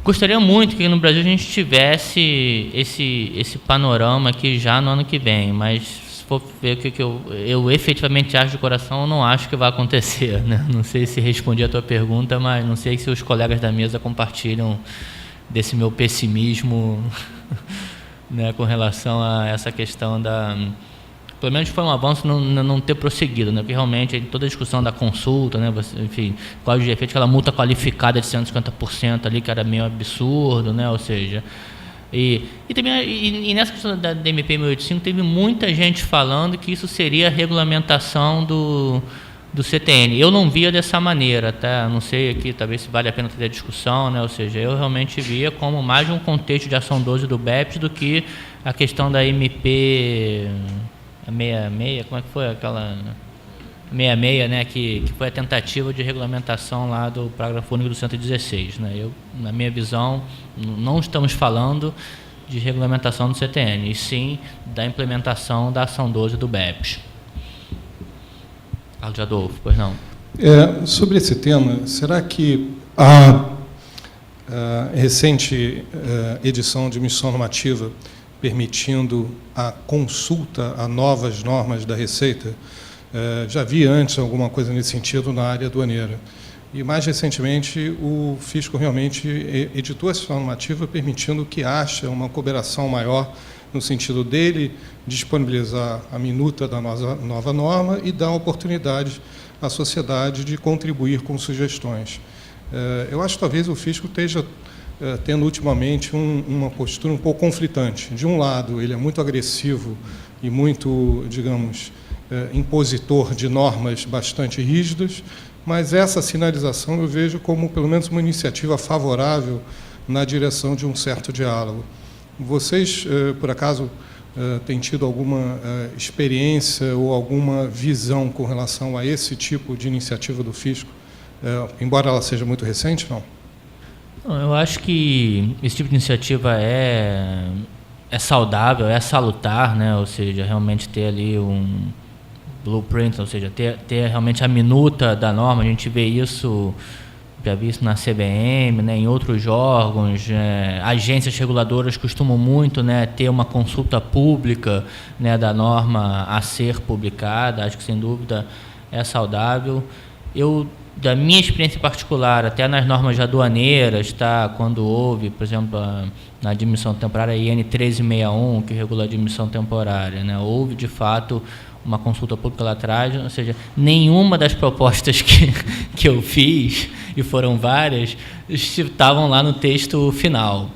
Gostaria muito que no Brasil a gente tivesse esse panorama aqui já no ano que vem, mas se for ver o que eu efetivamente acho de coração, eu não acho que vai acontecer, né? Não sei se respondi a tua pergunta, mas não sei se os colegas da mesa compartilham desse meu pessimismo, né, com relação a essa questão pelo menos foi um avanço não ter prosseguido, né? Porque realmente toda a discussão da consulta, né? Enfim, qual de efeito, aquela multa qualificada de 150% ali, que era meio absurdo, né? Ou seja, e também nessa questão da MP 685 teve muita gente falando que isso seria a regulamentação do CTN. Eu não via dessa maneira, tá? Não sei aqui, talvez se vale a pena ter a discussão, né? Ou seja, eu realmente via como mais um contexto de ação 12 do BEPS do que a questão da MP... A 66, como é que foi aquela 66, né, que foi a tentativa de regulamentação lá do parágrafo único do 116, né? Na minha visão, não estamos falando de regulamentação do CTN, e sim da implementação da ação 12 do BEPS. Carlos Adolfo, pois não. Sobre esse tema, será que a recente edição de missão normativa permitindo a consulta a novas normas da Receita, já vi antes alguma coisa nesse sentido na área aduaneira. E, mais recentemente, o Fisco realmente editou essa normativa permitindo que haja uma cooperação maior no sentido dele disponibilizar a minuta da nova norma e dar oportunidade à sociedade de contribuir com sugestões. Eu acho que talvez o Fisco esteja tendo ultimamente uma postura um pouco conflitante. De um lado, ele é muito agressivo e muito, digamos, impositor de normas bastante rígidas, mas essa sinalização eu vejo como, pelo menos, uma iniciativa favorável na direção de um certo diálogo. Vocês, por acaso, têm tido alguma experiência ou alguma visão com relação a esse tipo de iniciativa do Fisco, embora ela seja muito recente, não? Eu acho que esse tipo de iniciativa é saudável, é salutar, né? Ou seja, realmente ter ali um blueprint, ou seja, ter realmente a minuta da norma. A gente vê isso, já vi isso na CVM, né, em outros órgãos, agências reguladoras costumam muito, né, ter uma consulta pública, né, da norma a ser publicada. Acho que, sem dúvida, é saudável. Da minha experiência particular, até nas normas aduaneiras, tá, quando houve, por exemplo, na admissão temporária, a IN 1361, que regula a admissão temporária, né, houve, de fato, uma consulta pública lá atrás, ou seja, nenhuma das propostas que eu fiz, e foram várias, estavam lá no texto final.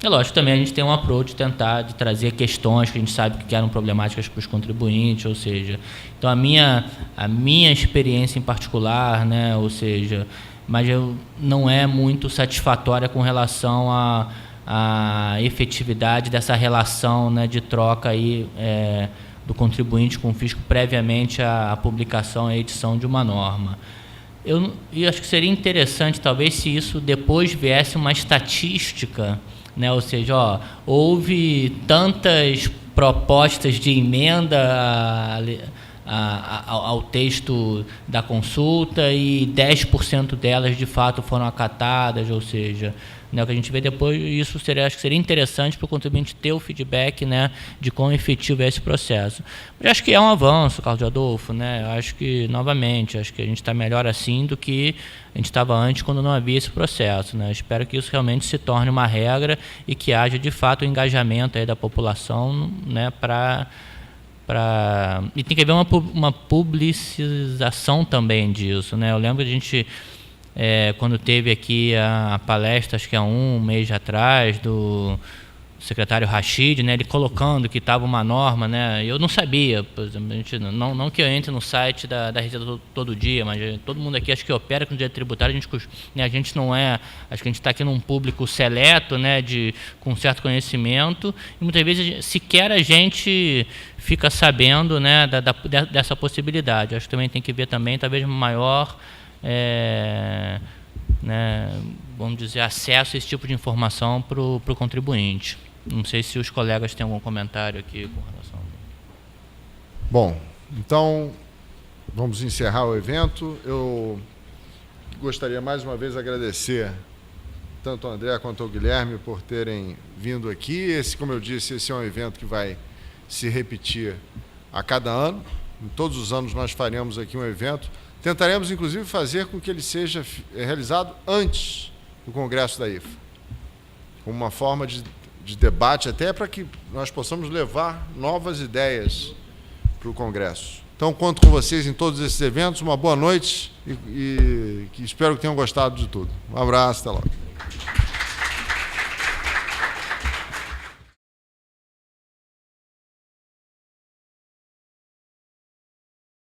É lógico, também a gente tem um approach de tentar de trazer questões que a gente sabe que eram problemáticas para os contribuintes, ou seja, então a minha experiência em particular, né, ou seja, mas não é muito satisfatória com relação à efetividade dessa relação, né, de troca aí, do contribuinte com o fisco previamente à publicação e edição de uma norma. Eu acho que seria interessante, talvez, se isso depois viesse uma estatística, né? Ou seja, houve tantas propostas de emenda ao texto da consulta e 10% delas, de fato, foram acatadas, ou seja, né, o que a gente vê depois, isso acho que seria interessante para o contribuinte ter o feedback, né, de quão efetivo é esse processo. Mas acho que é um avanço, Carlos Adolfo, né? Eu acho que, novamente, acho que a gente está melhor assim do que a gente estava antes, quando não havia esse processo, né? Espero que isso realmente se torne uma regra e que haja, de fato, o engajamento aí da população, né, e tem que haver uma publicização também disso, né? Eu lembro que a gente, quando teve aqui a palestra, acho que há um mês atrás, do secretário Rachid, né, ele colocando que estava uma norma, né, eu não sabia, por exemplo, não que eu entre no site da Receita todo dia, mas todo mundo aqui acho que opera com direito tributário, a gente não é, acho que a gente está aqui num público seleto, né, com certo conhecimento, e muitas vezes sequer a gente fica sabendo, né, dessa possibilidade. Acho que também tem que ver também, talvez, maior, né, vamos dizer, acesso a esse tipo de informação para o contribuinte. Não sei se os colegas têm algum comentário aqui com relação. Bom, então vamos encerrar o evento. Eu gostaria mais uma vez de agradecer tanto ao André quanto ao Guilherme por terem vindo aqui. Como eu disse, esse é um evento que vai se repetir a cada ano. Em todos os anos nós faremos aqui um evento. Tentaremos, inclusive, fazer com que ele seja realizado antes do Congresso da IFA, como uma forma de debate, até para que nós possamos levar novas ideias para o Congresso. Então, conto com vocês em todos esses eventos. Uma boa noite e espero que tenham gostado de tudo. Um abraço, até logo.